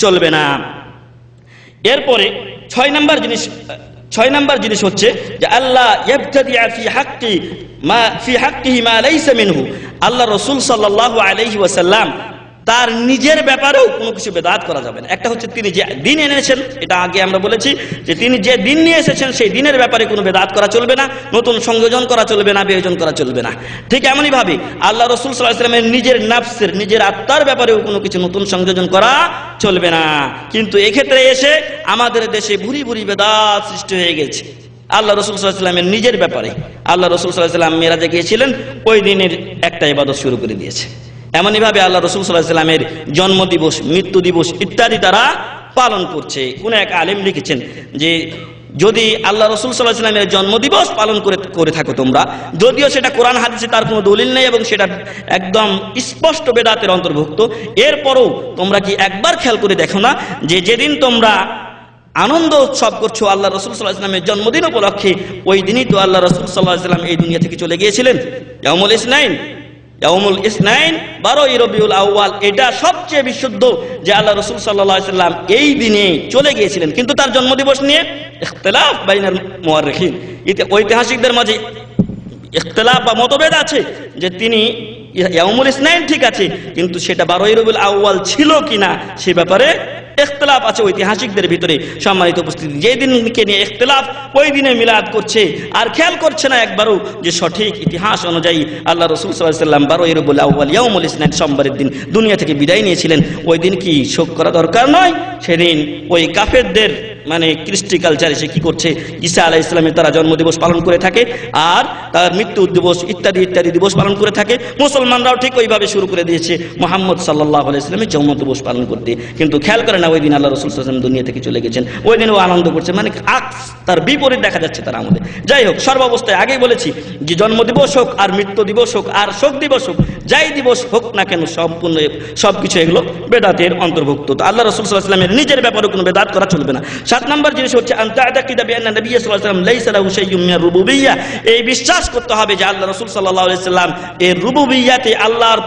চলবে না। এরপরে 6 নম্বর জিনিস হচ্ছে যে আল্লাহ ইয়াবতাদিআ ফি হাক্কিহি মা লাইসা মিনহু। আল্লাহ রাসূল সাল্লাল্লাহু আলাইহি ওয়াসাল্লাম তার নিজের ব্যাপারেও কোনো কিছু বেদাত করা যাবে না। একটা হচ্ছে তিনি যে দিন এনেছেন, এটা আগে আমরা বলেছি যে তিনি যে দিন নিয়ে এসেছেন সেই দিনের ব্যাপারে কোনো বেদাত করা চলবে না, নতুন সংযোজন করা চলবে না, বিয়োজন করা চলবে না। ঠিক এমনই ভাবে আল্লাহ রাসূল সাল্লাল্লাহু আলাইহি ওয়াসাল্লামের নিজের নাফসের, নিজের আত্মার ব্যাপারেও কোনো কিছু নতুন সংযোজন করা চলবে না। কিন্তু এক্ষেত্রে এসে আমাদের দেশে ভুরি ভুরি বেদাত সৃষ্টি হয়ে গেছে। আল্লাহ রাসূল সাল্লাল্লাহু আলাইহি ওয়াসাল্লামের নিজের ব্যাপারে আল্লাহ রাসূল সাল্লাল্লাহু আলাইহি ওয়াসাল্লাম মেরাজে গিয়েছিলেন, ওই দিনের একটা ইবাদত শুরু করে দিয়েছে। এমনইভাবে আল্লাহ রাসূল সাল্লাল্লাহু আলাইহি ওয়াসাল্লামের জন্ম দিবস, মৃত্যু দিবস ইত্যাদি তারা পালন করছে। কোন এক আলেম লিখেছেন যে যদি আল্লাহ রাসূল সাল্লাল্লাহু আলাইহি ওয়াসাল্লামের জন্মদিবস পালন করে থাকো তোমরা, যদিও সেটা কোরআন হাদিসে তার কোনো দলিল নেই এবং সেটা একদম স্পষ্ট বেদাতের অন্তর্ভুক্ত, এরপরও তোমরা কি একবার খেয়াল করে দেখো না যে যেদিন তোমরা আনন্দ উৎসব করছো আল্লাহ রাসূল সাল্লাল্লাহু আলাইহি ওয়াসাল্লামের জন্মদিন উপলক্ষে, ওই দিনই তো আল্লাহ রাসূল সাল্লাল্লাহু আলাইহি ওয়াসাল্লাম এই দুনিয়া থেকে চলে গিয়েছিলেন। ইয়াউমুল ইসনাইন 12ই রবিউল আউয়াল, এটা সবচেয়ে বিশুদ্ধ যে আল্লাহ রাসূল সাল্লাল্লাহু আলাইহি ওয়াসাল্লাম এই দিনে চলে গিয়েছিলেন। কিন্তু তার জন্মদিবস নিয়ে ইখতিলাফ বাইনাল মুআররিখিন, ঐতিহাসিকদের মাঝে ইখতিলাফ বা মতভেদ আছে যে তিনি ইয়াউমুল ইসনাইন ঠিক আছে, কিন্তু সেটা 12ই রবিউল আউয়াল ছিল কিনা সে ব্যাপারে ইখতিলাফ আছে ঐতিহাসিকদের ভিতরে। সম্মানিত উপস্থিতি, যে দিনকে নিয়ে ইখতিলাফ ওই দিনে মিলাদ করছে আর খেয়াল করছে না একবারও যে সঠিক ইতিহাস অনুযায়ী আল্লাহ রাসূল সাল্লাল্লাহু আলাইহি ওয়াসাল্লাম 12ই রবিউল আউয়াল ইয়াউমুল ইসনাইন সোমবারের দিন দুনিয়া থেকে বিদায় নিয়েছিলেন। ওই দিন কি শোক করা দরকার নয়? সেদিন ওই কাফেরদের মানে কৃষ্টি কালচার এসে কি করছে, ঈসা আলাইহিস সালামের তারা জন্মদিবস পালন করে থাকে আর তার মৃত্যু দিবস ইত্যাদি ইত্যাদি দিবস পালন করে থাকে। মুসলমানরাও ঠিক ওইভাবে শুরু করে দিয়েছে মুহাম্মদ সাল্লাল্লাহু আলাইহি ওয়াসাল্লামের জন্মদিবস পালন করতে, কিন্তু খেয়াল করে না ওই দিন আল্লাহ রাসূল সাল্লাল্লাহু আলাইহি ওয়াসাল্লাম দুনিয়া থেকে চলে গেছেন। ওই দিন ও আনন্দ করছে, মানে তার বিপরীত দেখা যাচ্ছে তার আমাদের। যাই হোক, সর্বাবস্থায় আগেই বলেছি যে জন্মদিবস হোক আর মৃত্যু দিবস হোক আর শোক দিবস হোক, যাই দিবস হোক না কেন সম্পূর্ণ সবকিছু এগুলো বেদাতের অন্তর্ভুক্ত। তো আল্লাহ রাসূল সাল্লাল্লাহু আলাইহি ওয়াসাল্লামের নিজের ব্যাপারে কোনো বেদাত করা চলবে না। 7 নম্বর জিনিস হচ্ছে আনতা'তাকিদা বিআন্না নবী সাল্লাল্লাহু আলাইহি ওয়াসাল্লাম লাইসা লাহু শাইউম মিনার রুবুবিয়্যাহ। এই বিশ্বাস করতে হবে যে আল্লাহ রাসূল সাল্লাল্লাহু আলাইহি ওয়াসাল্লাম এর রুবুবিয়্যাতে আল্লাহর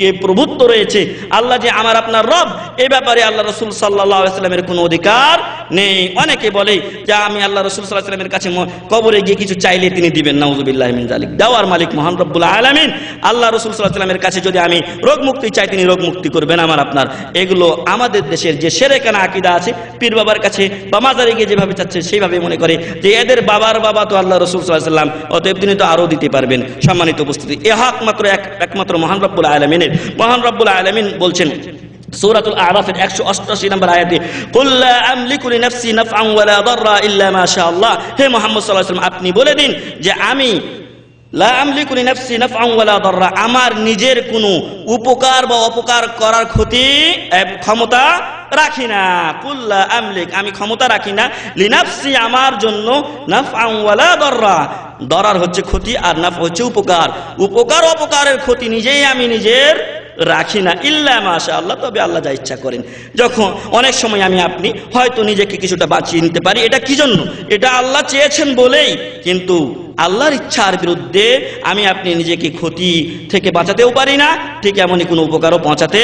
যে প্রভুত্ব রয়েছে, আল্লাহ যে আমার আপনার রব, এই ব্যাপারে আল্লাহ রাসূল সাল্লাল্লাহু আলাইহি ওয়াসাল্লামের কোনো অধিকার নেই। অনেকে বলে যে আমি আল্লাহ রাসূল সাল্লাল্লাহু আলাইহি ওয়াসাল্লামের কাছে কবরে গিয়ে কিছু চাইলে তিনি দিবেন, নাউযুবিল্লাহি মিন যালিক। দেওয়ার মালিক মহান রব্বুল আলামিন। আল্লাহ রাসূল সাল্লাল্লাহু আলাইহি ওয়াসাল্লামের কাছে যদি আমি রোগ মুক্তি চাই তিনি রোগ মুক্তি করবেন আমার আপনার। এগুলো আমাদের দেশের যে শিরকানা আকীদা আছে, পীর বাবার কাছে বা মাজারে গিয়ে যেভাবে চাচ্ছে সেইভাবে মনে করে যে এদের বাবার বাবা তো আল্লাহ রাসূল সাল্লাল্লাহু আলাইহি ওয়াসাল্লাম, অতএব তিনি তো আরো দিতে পারবেন। সম্মানিত উপস্থিতি, এ হক মাত্র একমাত্র মহান রব্বুল আলামিনের। মহান রব্বুল আলামিন বলছেন সূরাতুল আরাফের 188 নম্বর আয়াতে, কুল লা আমলিকু লিনাফসি নাফআন ওয়া লা দাররা ইল্লা মা শা আল্লাহ। হে মুহাম্মদ সাল্লাল্লাহু আলাইহি ওয়াসাল্লাম, আপনি বলে দিন যে আমি লা আমলিকু লিনাফসি নাফআন ওয়া লা দাররা, আমার নিজের কোনো উপকার বা অপকার করার ক্ষমতা রাখি না। কুল লা আমলিক, আমি ক্ষমতা রাখি না, লিনাফসি আমার জন্য, নাফআন ওয়া লা দাররা, দরার হচ্ছে ক্ষতি আর নাফ হচ্ছে উপকার, উপকার অপকারের ক্ষতি নিজেই আমি নিজের রাখি না, ইল্লা মাশা আল্লাহ, তবে আল্লাহ যা ইচ্ছা করেন। যখন অনেক সময় আমি আপনি হয়তো নিজেকে কিছুটা বাঁচিয়ে নিতে পারি, এটা কি জন্য? এটা আল্লাহ চেয়েছেন বলেই, কিন্তু আল্লাহর ইচ্ছার বিরুদ্ধে আমি আপনি নিজেকে ক্ষতি থেকে বাঁচাতেও পারি না, ঠিক এমনই কোনো উপকারও পৌঁছাতে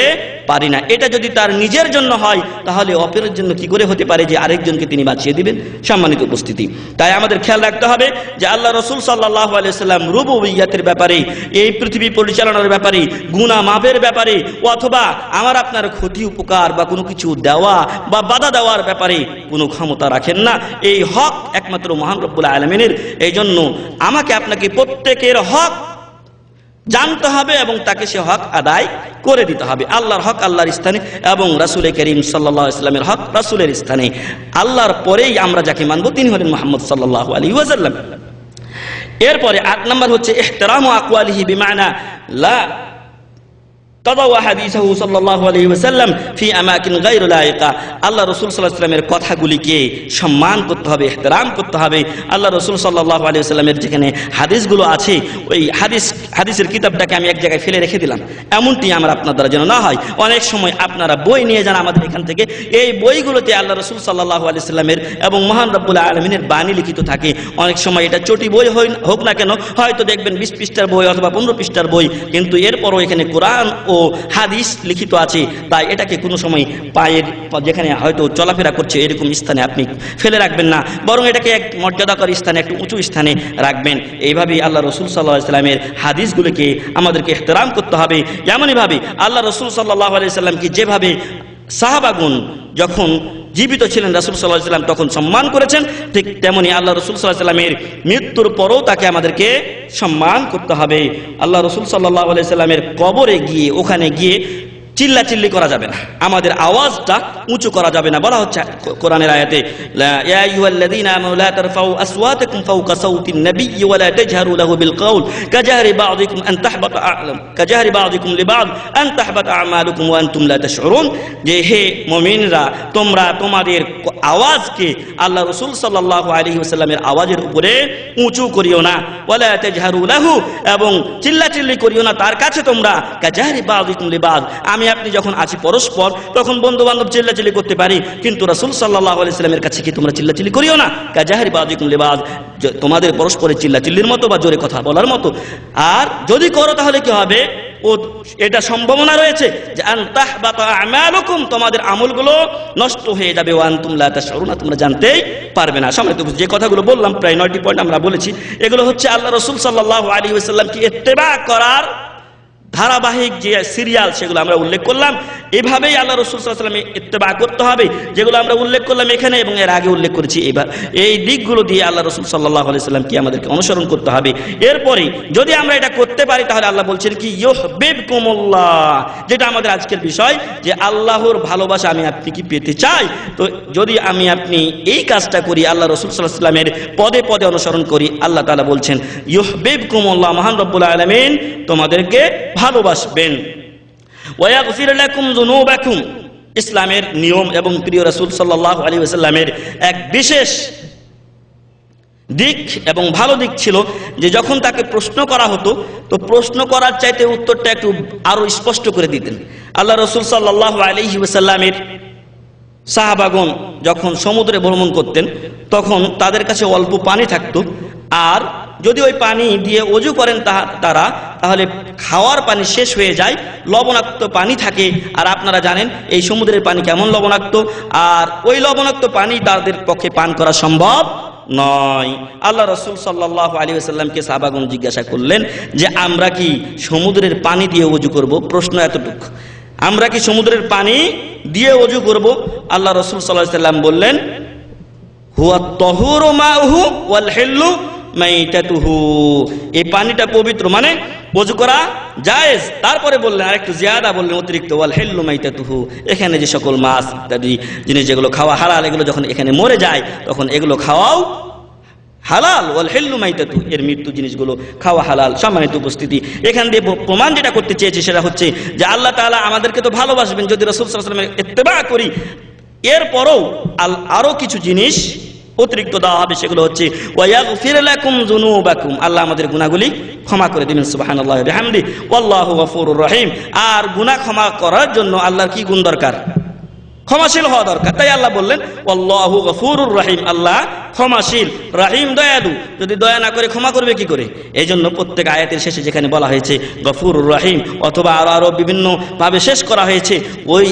পারি না। এটা যদি তার নিজের জন্য হয় তাহলে অপরের জন্য কি করে হতে পারে যে আরেকজনকে তিনি বাঁচিয়ে দিবেন? সম্মানিত উপস্থিতি, তাই আমাদের খেয়াল রাখতে হবে যে আল্লাহ রাসূল সাল্লাল্লাহু আলাইহি সাল্লাম রুবুবিয়্যাতের ব্যাপারে, এই পৃথিবী পরিচালনার ব্যাপারে, গুনাহ মাফের ব্যাপারে, অথবা আমার আপনার ক্ষতি উপকার বা কোনো কিছু দেওয়া বা বাধা দেওয়ার ব্যাপারে কোনো ক্ষমতা রাখেন না। এই হক একমাত্র মহান রব্বুল আলামিনের। এই জন্য আমাকে আপনাকে প্রত্যেকের হক জানতে হবে এবং তাকে সে হক আদায় করে দিতে হবে। আল্লাহর হক আল্লাহর স্থানে এবং রাসূল করিম সাল্লাল্লাহু আলাইহি ওয়াসাল্লামের হক রাসূলের স্থানে। আল্লাহর পরেই আমরা যাকে মানব তিনি হলেন মুহাম্মদ সাল্লাল্লাহু আলাইহি ওয়াসাল্লাম। এরপরে ৮ নম্বর হচ্ছে ইহতিরামু আকওয়ালিহি বিমানা লা তাদাওয়া হাদিসহু সাল্লাল্লাহু আলাইহি ওয়াসাল্লাম ফি আমাকিন গায়রি লায়িকা। আল্লাহ রাসূল সাল্লাল্লাহু আলাইহি ওয়াসাল্লামের কথাগুলিকে সম্মান করতে হবে, ইহতিরাম করতে হবে। আল্লাহ রাসূল সাল্লাল্লাহু আলাইহি ওয়াসাল্লামের যেখানে হাদিসগুলো আছে ওই হাদিসের কিতাবটাকে আমি এক জায়গায় ফেলে রেখে দিলাম, এমনটি আমার আপনার দ্বারা যেন না হয়। অনেক সময় আপনারা বই নিয়ে যান আমাদের এখান থেকে, এই বইগুলোতে আল্লাহ রাসূল সাল্লাল্লাহু আলাইহি ওয়াসাল্লামের এবং মহান রব্বুল আলামিনের বাণী লিখিত থাকে। অনেক সময় এটা চটি বই হোক না কেন, হয়তো দেখবেন 20 পৃষ্ঠার বই অথবা 15 পৃষ্ঠার বই, কিন্তু এরপরও এখানে কোরআন ও হাদিস লিখিত আছে। তাই এটাকে কোনো সময় পায়ের যেখানে হয়তো চলাফেরা করছে এরকম স্থানে আপনি ফেলে রাখবেন না, বরং এটাকে এক মর্যাদাকর স্থানে, একটু উঁচু স্থানে রাখবেন। এইভাবেই আল্লাহ রাসূল সাল্লাল্লাহু আলাইহি ওয়াসাল্লামের হাদিসগুলোকে আমাদেরকে ইহতিরাম করতে হবে। এমনইভাবে আল্লাহ রাসূল সাল্লাল্লাহু আলাইহি ওয়াসাল্লামকে যেভাবে সাহাবাগণ যখন জীবিত ছিলেন রাসূল সাল্লাল্লাহু আলাইহি ওয়াসাল্লাম তখন সম্মান করেছেন, ঠিক তেমনি আল্লাহ রাসূল সাল্লাল্লাহু আলাইহি ওয়াসাল্লামের মৃত্যুর পরও তাকে আমাদেরকে সম্মান করতে হবে। আল্লাহ রাসূল সাল্লাল্লাহু আলাইহি ওয়াসাল্লামের কবরে গিয়ে, ওখানে গিয়ে চিল্লাচিল্লি করা যাবে না, আমাদের আওয়াজটা উঁচু করা যাবে না। বলা হচ্ছে কোরআনের আয়াতে, ইয়া আইয়ুহাল্লাযীনা আমানু লা তারফাউ আসওয়াতাকুম ফাওকা সাওতিন নাবিয়্যি ওয়া লা তাজহারু লাহু বিল কাওল কাজাহরি বা'দিকুম আন তাহবাতা কাজাহরি বা'দিকুম লিবা'দ আন তাহবাতা আমালুকুম ওয়া আনতুম লা তাশউরুন। যে হে মুমিনরা, তোমরা তোমাদের আওয়াজকে আল্লাহ রাসূল সাল্লাল্লাহু আলাইহি ওয়াসাল্লামের আওয়াজের উপরে উঁচু করিও না, ওয়া লা তাজহারু লাহু, এবং চিল্লাচিল্লি করিও না তার কাছে তোমরা, কাজাহরি বা'দিকুম লিবা'দ। আমি আপনি যখন আছি পরস্পর তখন বন্ধু বান্ধব চিল্লাচিল্লি করতে পারি, কিন্তু রাসূল সাল্লাল্লাহু আলাইহি ওয়াসাল্লামের কাছে কি তোমরা চিল্লাচিল্লি করিও না? কাজাহরি বা'দিকুম লিবা'দ, তোমাদের পরস্পরের চিল্লাচিল্লির মতো বা জোরে কথা বলার মতো। আর যদি করো তাহলে কি হবে? ও এটা সম্ভাবনা রয়েছে যে আন তাহবাতা আমালুকুম, তোমাদের আমলগুলো নষ্ট হয়ে যাবে, ওয়া আনতুম লা তাশউরুনা, তোমরা জানতেই পারবে না। সম্মানিত যে কথাগুলো বললাম প্রায় 9টি পয়েন্ট আমরা বলেছি, এগুলো হচ্ছে আল্লাহ রাসূল সাল্লাল্লাহু আলাইহি ওয়াসাল্লামকে ইত্তেবা করার ধারাবাহিক যে সিরিয়াল সেগুলো আমরা উল্লেখ করলাম। এভাবেই আল্লাহ রাসূল সাল্লাল্লাহু আলাইহি ওয়াসাল্লামে ইত্তেবা করতে হবে, যেগুলো আমরা উল্লেখ করলাম এখানে এবং এর আগে উল্লেখ করেছি। এই দিকগুলো দিয়ে আল্লাহ রাসূল সাল্লাল্লাহু আলাইহি ওয়াসাল্লামকে আমাদেরকে অনুসরণ করতে হবে। এরপরে যদি আমরা এটা করতে পারি তাহলে আল্লাহ বলছেন কি, ইউহিব্বুকুমুল্লাহ, যেটা আমাদের আজকের বিষয়, যে আল্লাহর ভালোবাসা আমি আপনি কি পেতে চাই। তো যদি আমি আপনি এই কাজটা করি, আল্লাহ রাসূল সাল্লাল্লাহু আলাইহি ওয়াসাল্লামের পদে পদে অনুসরণ করি, আল্লাহ তাআলা বলছেন ইউহিব্বুকুমুল্লাহ, মহান রব্বুল আলামিন তোমাদেরকে ভালোবাসবেন। ওয়া ইয়াগফির লাকুম যুনুবাকুম, ইসলামের নিয়ম এবং প্রিয় রাসূল সাল্লাল্লাহু আলাইহি ওয়াসাল্লামের এক বিশেষ দিক এবং ভালো দিক ছিল যে যখন তাকে প্রশ্ন করা হতো তো প্রশ্ন করার চাইতে উত্তরটা একটু আরো স্পষ্ট করে দিতেন। আল্লাহ রাসূল সাল্লাল্লাহু আলাইহি ওয়াসাল্লামের সাহাবাগণ যখন সমুদ্রে ভ্রমণ করতেন তখন তাদের কাছে অল্প পানি থাকতো, আর যদি ওই পানি দিয়ে ওযু করেন তারা, তাহলে খাওয়ার পানি শেষ হয়ে যায়, লবণাক্ত পানি থাকে। আর আপনারা জানেন এই সমুদ্রের পানি কেমন লবণাক্ত, আর ওই লবণাক্ত পানি তাদের পক্ষে পান করা সম্ভব নয়। আল্লাহ রাসূল সাল্লাল্লাহু আলাইহি ওয়াসাল্লামকে সাহাবাগণ জিজ্ঞাসা করলেন যে আমরা কি সমুদ্রের পানি দিয়ে ওযু করব? প্রশ্ন এতটুকু, আমরা কি সমুদ্রের পানি দিয়ে ওযু করব? আল্লাহ রাসূল সাল্লাল্লাহু আলাইহি ওয়াসাল্লাম বললেন হুয়া তাহুরু মাউহু ওয়াল হিল্লু মাইতাতুহু, এই পানিটা পবিত্র, মানে ওযু করা জায়েজ। তারপরে বললেন আরেকটু জিয়াদা বললেন অতিরিক্ত, ওয়াল হিল্লু মাইতাতুহু, এখানে যে সকল মাছ ইত্যাদি জিনিস যেগুলো খাওয়া হালাল, এগুলো যখন এখানে মরে যায় তখন এগুলো খাওয়াও হালাল। ওয়াল হিল্লু মাইতাতু, এর মৃত্যু জিনিসগুলো খাওয়া হালাল। সম্মানিত উপস্থিতি, এখান দিয়ে প্রমাণ যেটা করতে চেয়েছে সেটা হচ্ছে যে আল্লাহ তাআলা আমাদেরকে তো ভালোবাসবেন যদি রাসূল সাল্লাল্লাহু আলাইহি ওয়াসাল্লামের ইত্তেবা করি, এরপরও আরো কিছু জিনিস অতিরিক্ত দেওয়া হবে, সেগুলো হচ্ছে ওয়া ইয়াগফির লাকুম যুনুবাকুম, আল্লাহ আমাদের গুনাহগুলি ক্ষমা করে দিবেন। সুবহানাল্লাহি ওয়া বিহামদি ওয়াল্লাহু গফুরুর রহিম। আর গুনাহ ক্ষমা করার জন্য আল্লাহর কি গুণ দরকার? ক্ষমাশীল হওয়া দরকার। তাই আল্লাহ বললেন ওয়াল্লাহু গফুরুর রহিম, আল্লাহ ক্ষমাশীল, রাহিম দয়ালু। যদি দয়া না করে ক্ষমা করবে কি করে? এই জন্য প্রত্যেক আয়াতের শেষে যেখানে বলা হয়েছে গফুরুর রহিম অথবা আরো বিভিন্ন ভাবে শেষ করা হয়েছে, ওই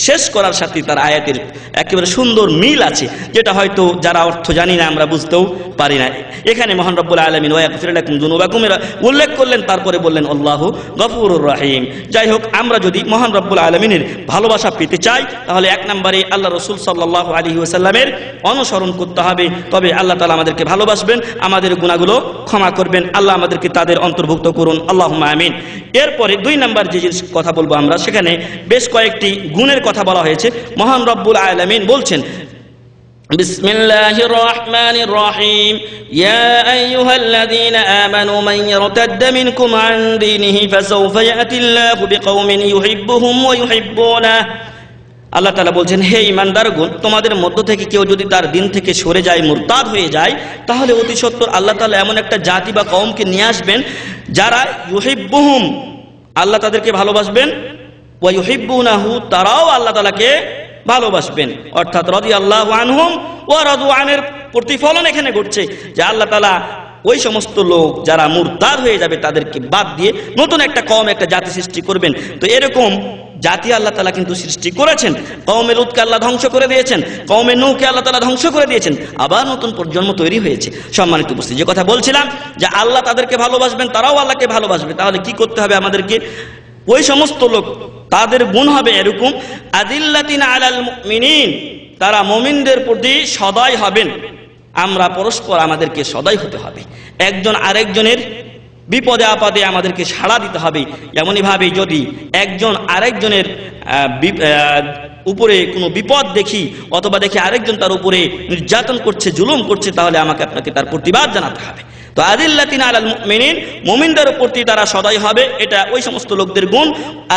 শেষ করার সাথে তার আয়াতের একেবারে সুন্দর মিল আছে, যেটা হয়তো যারা অর্থ জানি না আমরা বুঝতেও পারি না। এখানে মহান রব্বুল আলামিন ওয়াগফির লাকুম যুনুবাকুম উল্লেখ করলেন, তারপরে বললেন আল্লাহু গফুরুর রহিম। যাই হোক, আমরা যদি মহান রব্বুল আলামিনের ভালোবাসা পেতে চাই তাহলে এক নম্বরে আল্লাহ রাসূল সাল্লাল্লাহু আলাইহি ওয়াসাল্লামের অনুসরণ করতে হবে, তবে আল্লাহ তাআলা আমাদেরকে ভালোবাসবেন, আমাদের গুনাহগুলো ক্ষমা করবেন। আল্লাহ আমাদেরকে তাদের অন্তর্ভুক্ত করুন, আল্লাহুম্মা আমিন। এরপরে 2 নম্বর যে কথা বলবো আমরা, সেখানে বেশ কয়েকটি গুণের কথা বলা হয়েছে। মহান রব্বুল আলামিন বলছেন বিসমিল্লাহির রহমানির রহিম, ইয়া আইয়ুহাল্লাযীনা আমানু মান ইয়ারতাদ্দা মিনকুম আন দীনিহি ফাসাউফা ইয়াতিল্লাহু বিকওমিন ইউহিব্বুহুম ওয়া ইউহিব্বুনাহু। আল্লাহ তাআলা বলছেন, হে ঈমানদারগণ, তোমাদের মধ্য থেকে কেউ যদি তার দিন থেকে সরে যায়, মুরতাদ হয়ে যায়, তাহলে অতি সত্বর আল্লাহ তাআলা এমন একটা জাতি বা কওমকে নিয়ে আসবেন যারা ইউহিব্বুহুম, আল্লাহ তাদেরকে ভালোবাসবেন, ওয়া ইউহিব্বুনাহু, তারাও আল্লাহ তাআলাকে ভালোবাসবেন। অর্থাৎ রাদিয়াল্লাহু আনহুম ওয়া রাদু আনের প্রতিফলন এখানে ঘটছে যে আল্লাহ তাআলা ওই সমস্ত লোক যারা মুরতাদ হয়ে যাবে তাদেরকে বাদ দিয়ে নতুন একটা কওম, একটা জাতি সৃষ্টি করবেন। তো এরকম জাতি আল্লাহ তাআলা কিন্তু সৃষ্টি করেছেন। কওমে লূতকে আল্লাহ ধ্বংস করে দিয়েছেন, কওমে নূহকে আল্লাহ তাআলা ধ্বংস করে দিয়েছেন, আবার নতুন প্রজন্ম তৈরি হয়েছে। সম্মানিত উপস্থিতি, যে কথা বলছিলাম যে আল্লাহ তাদেরকে ভালোবাসবেন, তারাও আল্লাহকে ভালোবাসবে। তাহলে কি করতে হবে আমাদেরকে? ওই সমস্ত লোক, তাদের গুণ হবে এরকম, আদিল্লাতিন আলাল মুমিনিন, তারা মুমিনদের প্রতি সদয় হবেন। আমরা পরস্পর আমাদেরকে সদয় হতে হবে, একজন আরেকজনের বিপদে আপদে আমাদেরকে সাড়া দিতে হবে। এমনই ভাবে যদি একজন আরেকজনের উপরে কোনো বিপদ দেখি অথবা দেখি আরেকজন তার উপরে নির্যাতন করছে, জুলুম করছে, তাহলে আমাকে আপনাকে তার প্রতিবাদ জানাতে হবে। তো আদিল্লাতিন আলাল মুমিনিন, মুমিনদের প্রতি তারা সদয় হবে, এটা ওই সমস্ত লোকদের গুণ।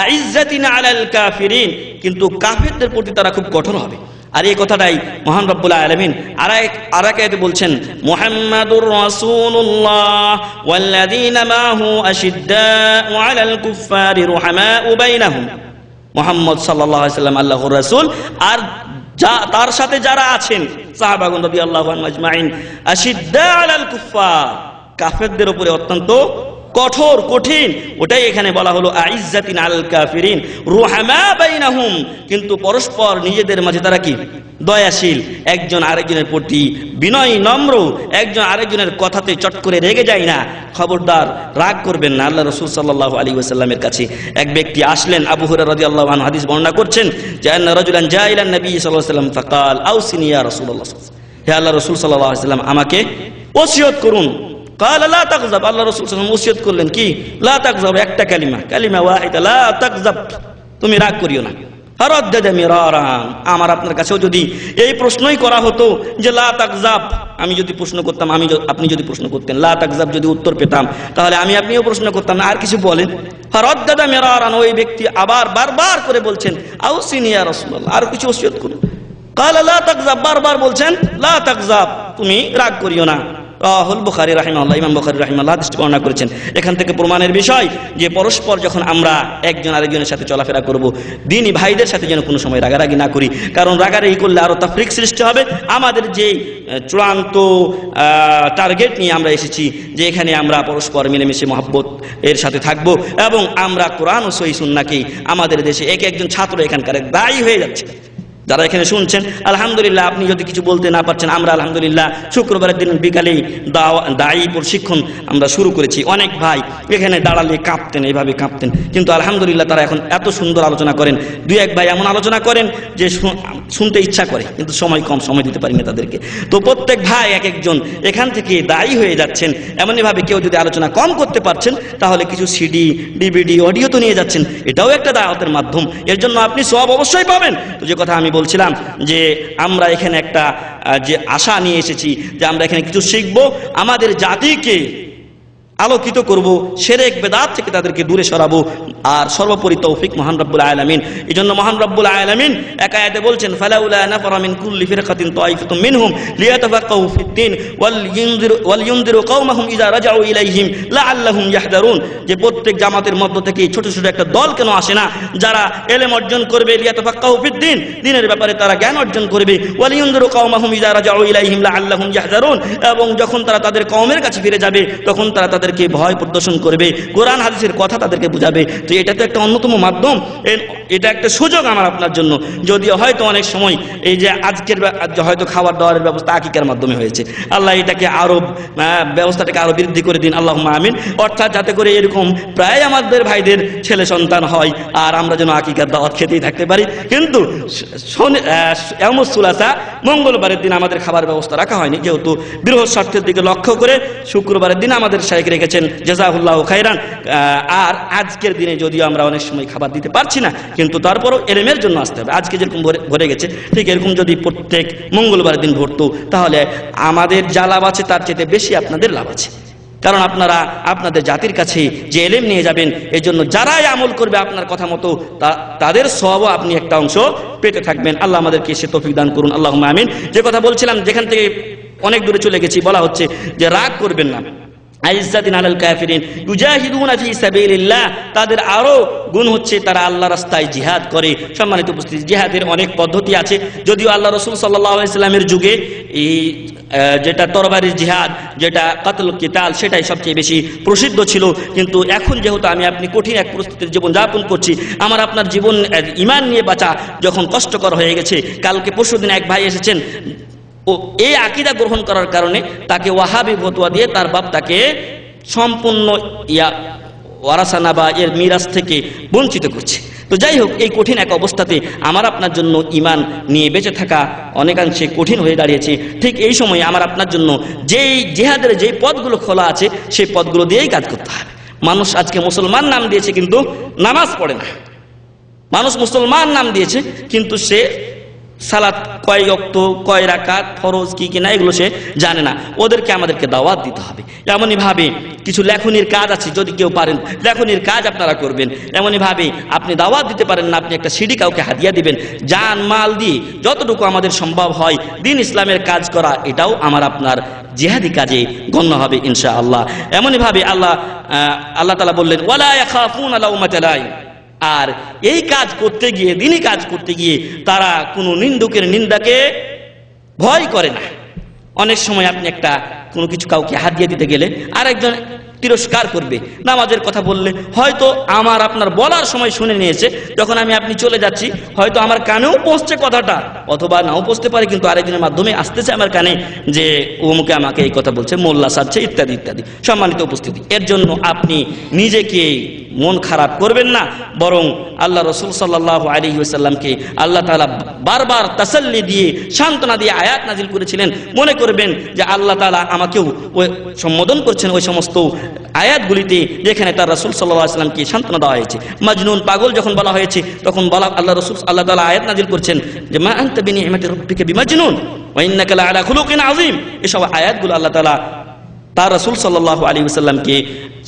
আইজ্জাতিন আলাল কাফিরিন, কিন্তু কাফিরদের প্রতি তারা খুব কঠোর হবে। আর এই কথাটাই মহান রব্বুল আলামিন আরেক আয়াতে বলছেন, মুহাম্মাদুর রাসূলুল্লাহ ওয়াল্লাযীনা মাহু আশিদ্দাউ আলাল কুফফারি রুহামাউ বাইনাহুম। মুহাম্মদ সাল্লাল্লাহু আলাইহি ওয়াসাল্লাম আল্লাহর রাসূল, আর তার সাথে যারা আছেন সাহাবাগণ রাদিয়াল্লাহু আনহুম আজমাইন, আশিদ্দাউ আলাল কুফফার, কাফেরদের উপরে অত্যন্ত কঠোর, কঠিন। ওটাই এখানে বলা হলো আইজ্জাতিন আলাল কাফিরিন রুহামা বাইনাহুম, কিন্তু পরস্পর নিজেদের মাঝে তারা কি? দয়াশীল, একজন আরেকজনের প্রতি বিনয়ী, নম্র, একজন আরেকজনের কথাতে চট করে রেগে যায় না। খবরদার, রাগ করবেন না। আল্লাহ রাসূল সাল্লাল্লাহু আলাইহি ওয়াসাল্লামের কাছে এক ব্যক্তি আসলেন, আবু হুরায়রা রাদিয়াল্লাহু আনহু হাদিস বর্ণনা করছেন যে আন্না রাজুলান জা ইলা নবী সাল্লাল্লাহু আলাইহি ওয়াসাল্লাম ফাকাল আউসিনি ইয়া রাসূলুল্লাহ, হে আল্লাহ রাসূল সাল্লাল্লাহু আলাইহি ওয়াসাল্লাম, আমাকে ওসিয়ত করুন। قال لا تغضب, আল্লাহ রাসূল সাল্লাল্লাহু আলাইহি ওয়াসাল্লাম ওসিয়ত করলেন কি? লা তাগযাব, একটা কালিমা ওয়াহিদা, লা তাগযাব, তুমি রাগ করিও না। ফারাদ্দাদা মিরারান, আমার আপনার কাছেও যদি এই প্রশ্নই করা হতো যে লা তাগযাব, আমি যদি প্রশ্ন করতাম, আপনি যদি প্রশ্ন করতেন, লা তাগযাব যদি উত্তর পেতাম, তাহলে আমি আপনিও প্রশ্ন করতাম না। আর কিছু বলেন, ফারাদ্দাদা মিরারান, ওই ব্যক্তি আবার বারবার করে বলছেন আউসিনি ইয়া রাসূলুল্লাহ, আর কিছু ওসিয়ত করুন। قال لا تغضب, বারবার বলছেন লা তাগযাব, তুমি রাগ করিও না। রাহুল বুখারী রাহিমাহুল্লাহ, ইমাম বুখারী রাহিমাহুল্লাহ হাদিসটি বর্ণনা করেছেন। এখান থেকে প্রমাণের বিষয় যে পরস্পর যখন আমরা একজন আরেকজনের সাথে চলাফেরা করব, দিনী ভাইদের সাথে যেন কোনো সময় রাগারাগি না করি, কারণ রাগারাগি করলে আরো তাফরিক সৃষ্টি হবে। আমাদের যে চূড়ান্ত টার্গেট নিয়ে আমরা এসেছি যে এখানে আমরা পরস্পর মিলেমিশে মহব্বত এর সাথে থাকব, এবং আমরা কোরআন ও সহিহ সুন্নাহকে আমাদের দেশে একজন ছাত্র এখানকার দায়ী হয়ে যাচ্ছে। যারা এখানে শুনছেন, আলহামদুলিল্লাহ, আপনি যদি কিছু বলতে না পারছেন, আমরা আলহামদুলিল্লাহ শুক্রবারের দিন বিকালেই দায়ী প্রশিক্ষণ আমরা শুরু করেছি। অনেক ভাই এখানে দাঁড়ালে কাঁপতেন, এইভাবে কাঁপতেন, কিন্তু আলহামদুলিল্লাহ তারা এখন এত সুন্দর আলোচনা করেন। দুই এক ভাই এমন আলোচনা করেন যে শুনতে ইচ্ছা করে, কিন্তু সময় দিতে পারি না তাদেরকে। তো প্রত্যেক ভাই এক একজন এখান থেকে দায়ী হয়ে যাচ্ছেন। এমনইভাবে কেউ যদি আলোচনা কম করতে পারছেন, তাহলে কিছু সিডি, ডিভিডি, অডিও তো নিয়ে যাচ্ছেন, এটাও একটা দাওয়াতের মাধ্যম। এর জন্য আপনি সওয়াব অবশ্যই পাবেন। তো যে কথা আমি বলছিলাম যে আমরা এখানে একটা যে আশা নিয়ে এসেছি যে আমরা এখানে কিছু শিখব, আমাদের জাতিকে আলোকিত করব, শিরক বেদাত থেকে তাদেরকে দূরে সরাবো। আর সর্বোপরি তৌফিক মহান রব্বুল আলামিন। এজন্য মহান রব্বুল আলামিন এক আয়াতে বলছেন, ফালাউলা নাফারা মিন কুল্লি ফিরকাতিন তাইফাতুম মিনহুম লিয়াতাফাক্কাহু ফিদ-দীন ওয়াল ইউনযিরু কওমাহুম ইযা রাজাউ ইলাইহিম লাআল্লাহুম ইয়াহদারুন। যে প্রত্যেক জামাতের মধ্য থেকে ছোট ছোট একটা দল কেন আসে না, যারা ইলম অর্জন করবে, লিয়াতাফাক্কাহু ফিদ-দীন, দ্বীনের ব্যাপারে তারা জ্ঞান অর্জন করবে, ওয়াল ইউনযিরু কওমাহুম ইযা রাজাউ ইলাইহিম লাআল্লাহুম ইয়াহদারুন, এবং যখন তারা তাদের কওমের কাছে ফিরে যাবে তখন তারা তাদেরকে ভয় প্রদর্শন করবে, কোরআন হাদিসের কথা তাদেরকে বুঝাবে। তো এটা তো একটা অন্যতম মাধ্যম, এটা একটা সুযোগ আমার আপনার জন্য। যদিও হয়তো অনেক সময় এই যে আজকের হয়তো খাবার দাওয়ারের ব্যবস্থা আকিকার মাধ্যমে হয়েছে, আল্লাহ এটাকে আরো ব্যবস্থাটাকে আরো বৃদ্ধি করে দিন, আল্লাহুম্মা আমিন। অর্থাৎ যাতে করে এরকম প্রায় আমাদের ভাইদের ছেলে সন্তান হয় আর আমরা যেন আকিকার দাওয়াত খেতেই থাকতে পারি। কিন্তু সুলাসা মঙ্গলবারের দিন আমাদের খাবার ব্যবস্থা রাখা হয়নি, যেহেতু বৃহস্পতির দিকে লক্ষ্য করে শুক্রবারের দিন আমাদের শাইখ রেখেছেন, জাযাহুল্লাহু খাইরান। আর আজকের দিনে যদিও আমরা অনেক সময় খাবার দিতে পারছি না, কিন্তু তারপরও এলেমের জন্য আসতে হবে। আজকে যেরকম ভরে গেছে, ঠিক এরকম যদি প্রত্যেক মঙ্গলবারের দিন ভরতো তাহলে আমাদের যা লাভ আছে তার চেয়ে বেশি আপনাদের লাভ আছে। কারণ আপনারা আপনাদের জাতির কাছে যে এলেম নিয়ে যাবেন, এই জন্য যারাই আমল করবে আপনার কথা মতো তাদের সওয়াবও আপনি একটা অংশ পেতে থাকবেন। আল্লাহ আমাদেরকে সে তৌফিক দান করুন, আল্লাহুম্মা আমিন। যে কথা বলছিলাম, যেখান থেকে অনেক দূরে চলে গেছি, বলা হচ্ছে যে রাগ করবেন না। আইজ্জাতিন আলাল কাফিরিন ইউজাহিদুনা ফি সাবিলিল্লাহ, তাদের আরো গুণ হচ্ছে তারা আল্লাহর রাস্তায় জিহাদ করে। সম্মানিত উপস্থিতি, জিহাদের অনেক পদ্ধতি আছে। যদিও আল্লাহ রাসূল সাল্লাল্লাহু আলাইহি সাল্লামের যুগে এই যেটা তরবারির জিহাদ, যেটা কাতল কিতাল, সেটাই সবচেয়ে বেশি প্রসিদ্ধ ছিল। কিন্তু এখন যেহেতু আমি আপনি কঠিন এক পরিস্থিতির জীবন যাপন করছি, আমার আপনার জীবন ঈমান নিয়ে বাঁচা যখন কষ্টকর হয়ে গেছে। কালকে পরশুদিন এক ভাই এসেছেন, ও এই আকীদা গ্রহণ করার কারণে তাকে ওয়াহাবি ফতোয়া দিয়ে তার বাপ তাকে সম্পূর্ণ ওয়ারাসানা বা এর মিরাজ থেকে বঞ্চিত করছে। তো যাই হোক, এই কঠিন এক অবস্থাতে আমার আপনার জন্য ঈমান নিয়ে বেঁচে থাকা অনেকাংশে কঠিন হয়ে দাঁড়িয়েছে। ঠিক এই সময়ে আমার আপনার জন্য যেই জিহাদের যেই পথগুলো খোলা আছে সেই পথগুলো দিয়েই কাজ করতে হবে। মানুষ আজকে মুসলমান নাম দিয়েছে কিন্তু নামাজ পড়ে না। মানুষ মুসলমান নাম দিয়েছে কিন্তু সে সালাত কয় ওয়াক্ত, কয় রাকাত, ফরজ কি কিনা এগুলো সে জানে না। ওদেরকে আমাদেরকে দাওয়াত দিতে হবে। এমনই ভাবে কিছু লেখনির কাজ আছে, যদি কেউ পারেন লেখনির কাজ আপনারা করবেন। এমনই ভাবে আপনি দাওয়াত দিতে পারেন না, আপনি একটা সিডি কাউকে হাদিয়া দিবেন। জান মাল দিয়ে যতটুকু আমাদের সম্ভব হয় দিন ইসলামের কাজ করা, এটাও আমার আপনার জিহাদি কাজে গণ্য হবে ইনশাআল্লাহ। এমনই ভাবে আল্লাহ তাআলা বললেন, ওয়ালা ইয়াখাফুনা লাউমাতা লাইম। আর এই কাজ করতে গিয়ে, দিনই কাজ করতে গিয়ে তারা কোনো নিন্দুকের নিন্দাকে ভয় করে না। অনেক সময় আপনি একটা কোনো কিছু কাউকে হাদিয়া দিতে গেলে আরেকজন তিরস্কার করবে। নামাজের কথা বললে হয়তো আমার আপনার বলার সময় শুনে নিয়েছে, যখন আমি আপনি চলে যাচ্ছি হয়তো আমার কানেও পৌঁছছে কথাটা, অথবা নাও পৌঁছতে পারে, কিন্তু আরেকজনের মাধ্যমে আসতেছে আমার কানে যে অমুকে আমাকে এই কথা বলছে, মোল্লা সাজছে, ইত্যাদি ইত্যাদি। সম্মানিত উপস্থিতি, এর জন্য আপনি নিজেকে মন খারাপ করবেন না, বরং আল্লাহ রাসূল সাল্লাল্লাহু আলাইহি ওয়াসাল্লামকে আল্লাহ তাআলা বারবার তাসাল্লি দিয়ে সান্ত্বনা দিয়ে আয়াত নাজিল করেছিলেন। মনে করবেন যে আল্লাহ তাআলা আমাকেও সম্বোধন করছেন ওই সমস্ত আয়াতগুলিতে যেখানে তার রাসূল সাল্লাল্লাহু আলাইহি ওয়াসাল্লামকে সান্ত্বনা দেওয়া হয়েছে। মাজনুন, পাগল যখন বলা হয়েছে তখন বলা আল্লাহ তাআলা আয়াত নাজিল করছেন যে মা আনতা বিনি'মাতি রাব্বিকা বিমাজনুন ওয়া ইন্নাকা লা'আলা খুলুকিন আযীম। এসব আয়াতগুলো আল্লাহ তাআলা তার রাসূল সাল্লাল্লাহু আলাইহি ওয়াসাল্লামকে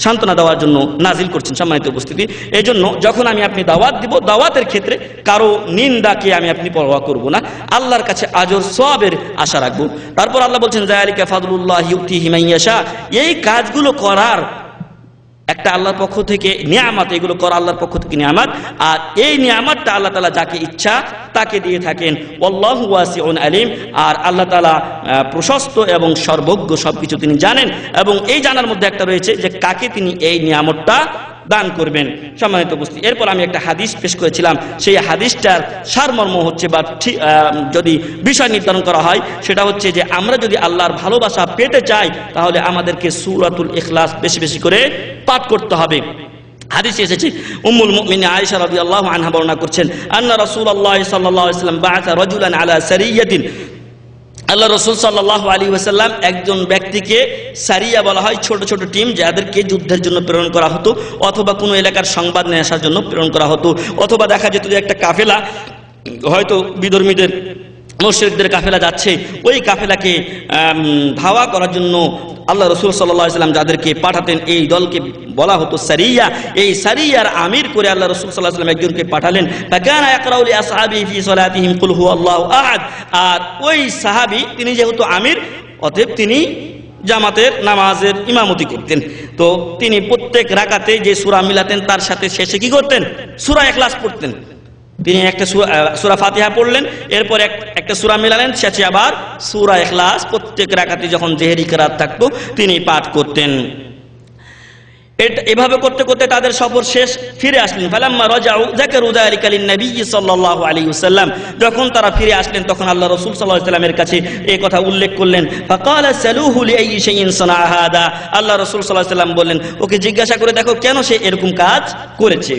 সান্ত্বনা দেওয়ার জন্য নাজিল করছেন। সম্মানিত উপস্থিতি, এই জন্য যখন আমি আপনি দাওয়াত দিব, দাওয়াতের ক্ষেত্রে কারো নিন্দাকে আমি আপনি পরোয়া করব না, আল্লাহর কাছে আজর সওয়াবের আশা রাখবো। তারপর আল্লাহ বলছেন, যালিকা ফাদলুল্লাহি ইউতিহি মান ইয়াশা। এই কাজগুলো করার একটা আল্লাহর পক্ষ থেকে নিয়ামত, এগুলো করা আল্লাহর পক্ষ থেকে নিয়ামত। আর এই নিয়ামতটা আল্লাহ তাআলা যাকে ইচ্ছা তাকে দিয়ে থাকেন। আল্লাহু ওয়াসিউন আলিম। আর আল্লাহ তাআলা প্রশস্ত এবং সর্বজ্ঞ, সবকিছু তিনি জানেন। এবং এই জানার মধ্যে একটা রয়েছে যে কাকে তিনি এই নিয়ামতটা দান করবেন। সম্মানিত উপস্থিতি, এরপর আমি একটা হাদিস পেশ করেছিলাম। সেই হাদিসটার সারমর্ম হচ্ছে, বা যদি বিষয় নির্ধারণ করা হয়, সেটা হচ্ছে যে আমরা যদি আল্লাহর ভালোবাসা পেতে চাই তাহলে আমাদেরকে সূরাতুল ইখলাস বেশি বেশি করে পাঠ করতে হবে। হাদিসে এসেছে, উম্মুল মুমিনিন আয়েশা রাদিয়াল্লাহু আনহা বর্ণনা করছেন, আন্না রাসূলুল্লাহ সাল্লাল্লাহু আলাইহি ওয়াসাল্লাম বা'আসা রাজুলান আলা সারিয়াতিন। আল্লাহ রাসূল সাল্লাল্লাহু আলাইহি ওয়াসাল্লাম একজন ব্যক্তিকে, সারিয়া বলা হয় ছোট ছোট টিম যাদেরকে যুদ্ধের জন্য প্রেরণ করা হতো, অথবা কোনো এলাকার সংবাদ নিয়ে আসার জন্য প্রেরণ করা হতো, অথবা দেখা যেত যে একটা কাফেলা হয়তো বিধর্মীদের মুশরিকদের কাফেলা যাচ্ছে, ওই কাফেলাকে ধাওয়া করার জন্য আল্লাহ রাসূল সাল্লাল্লাহু আলাইহি ওয়াসাল্লাম যাদেরকে পাঠাতেন এই দলকে বলা হতো সারিয়া। এই সারিয়ার আমির করে আল্লাহ রাসূল সাল্লাল্লাহু আলাইহি ওয়াসাল্লাম একজনকে পাঠালেন। ফাকানা ইয়াকরাউ লি আসহাবিহি ফি সালাতিহিম কুল হুয়াল্লাহু আহাদ। আর ওই সাহাবী তিনি যেহেতু আমির, অতএব তিনি জামাতের নামাজের ইমামতি করতেন। তো তিনি প্রত্যেক রাকাতে যে সূরা মিলাতেন তার সাথে শেষে কি করতেন? সূরা ইখলাস পড়তেন। তিনি একটা সূরা ফাতিহা পড়লেন, এরপর একটা সূরা মিলালেন, শেষে আবার সূরা ইখলাস প্রত্যেক রাকাতে যখন জেহরি কিরাত থাকতো তিনি পাঠ করতেন। এভাবে করতে করতে তাদের সফর শেষ, ফিরে আসলেন। ফালাম্মা রাজাউ যাকারু যালিকা লিন-নবী সাল্লাল্লাহু আলাইহি ওয়াসাল্লাম, যখন তারা ফিরে আসলেন তখন আল্লাহ রাসূল সাল্লাল্লাহু আলাইহি ওয়াসাল্লামের কাছে এই কথা উল্লেখ করলেন। ফাকালা সালুহু লিআইয়ি শাইইন সানা হাদা, আল্লাহ রাসূল সাল্লাল্লাহু আলাইহি ওয়াসাল্লাম বললেন, ওকে জিজ্ঞাসা করে দেখো কেন সে এরকম কাজ করেছে।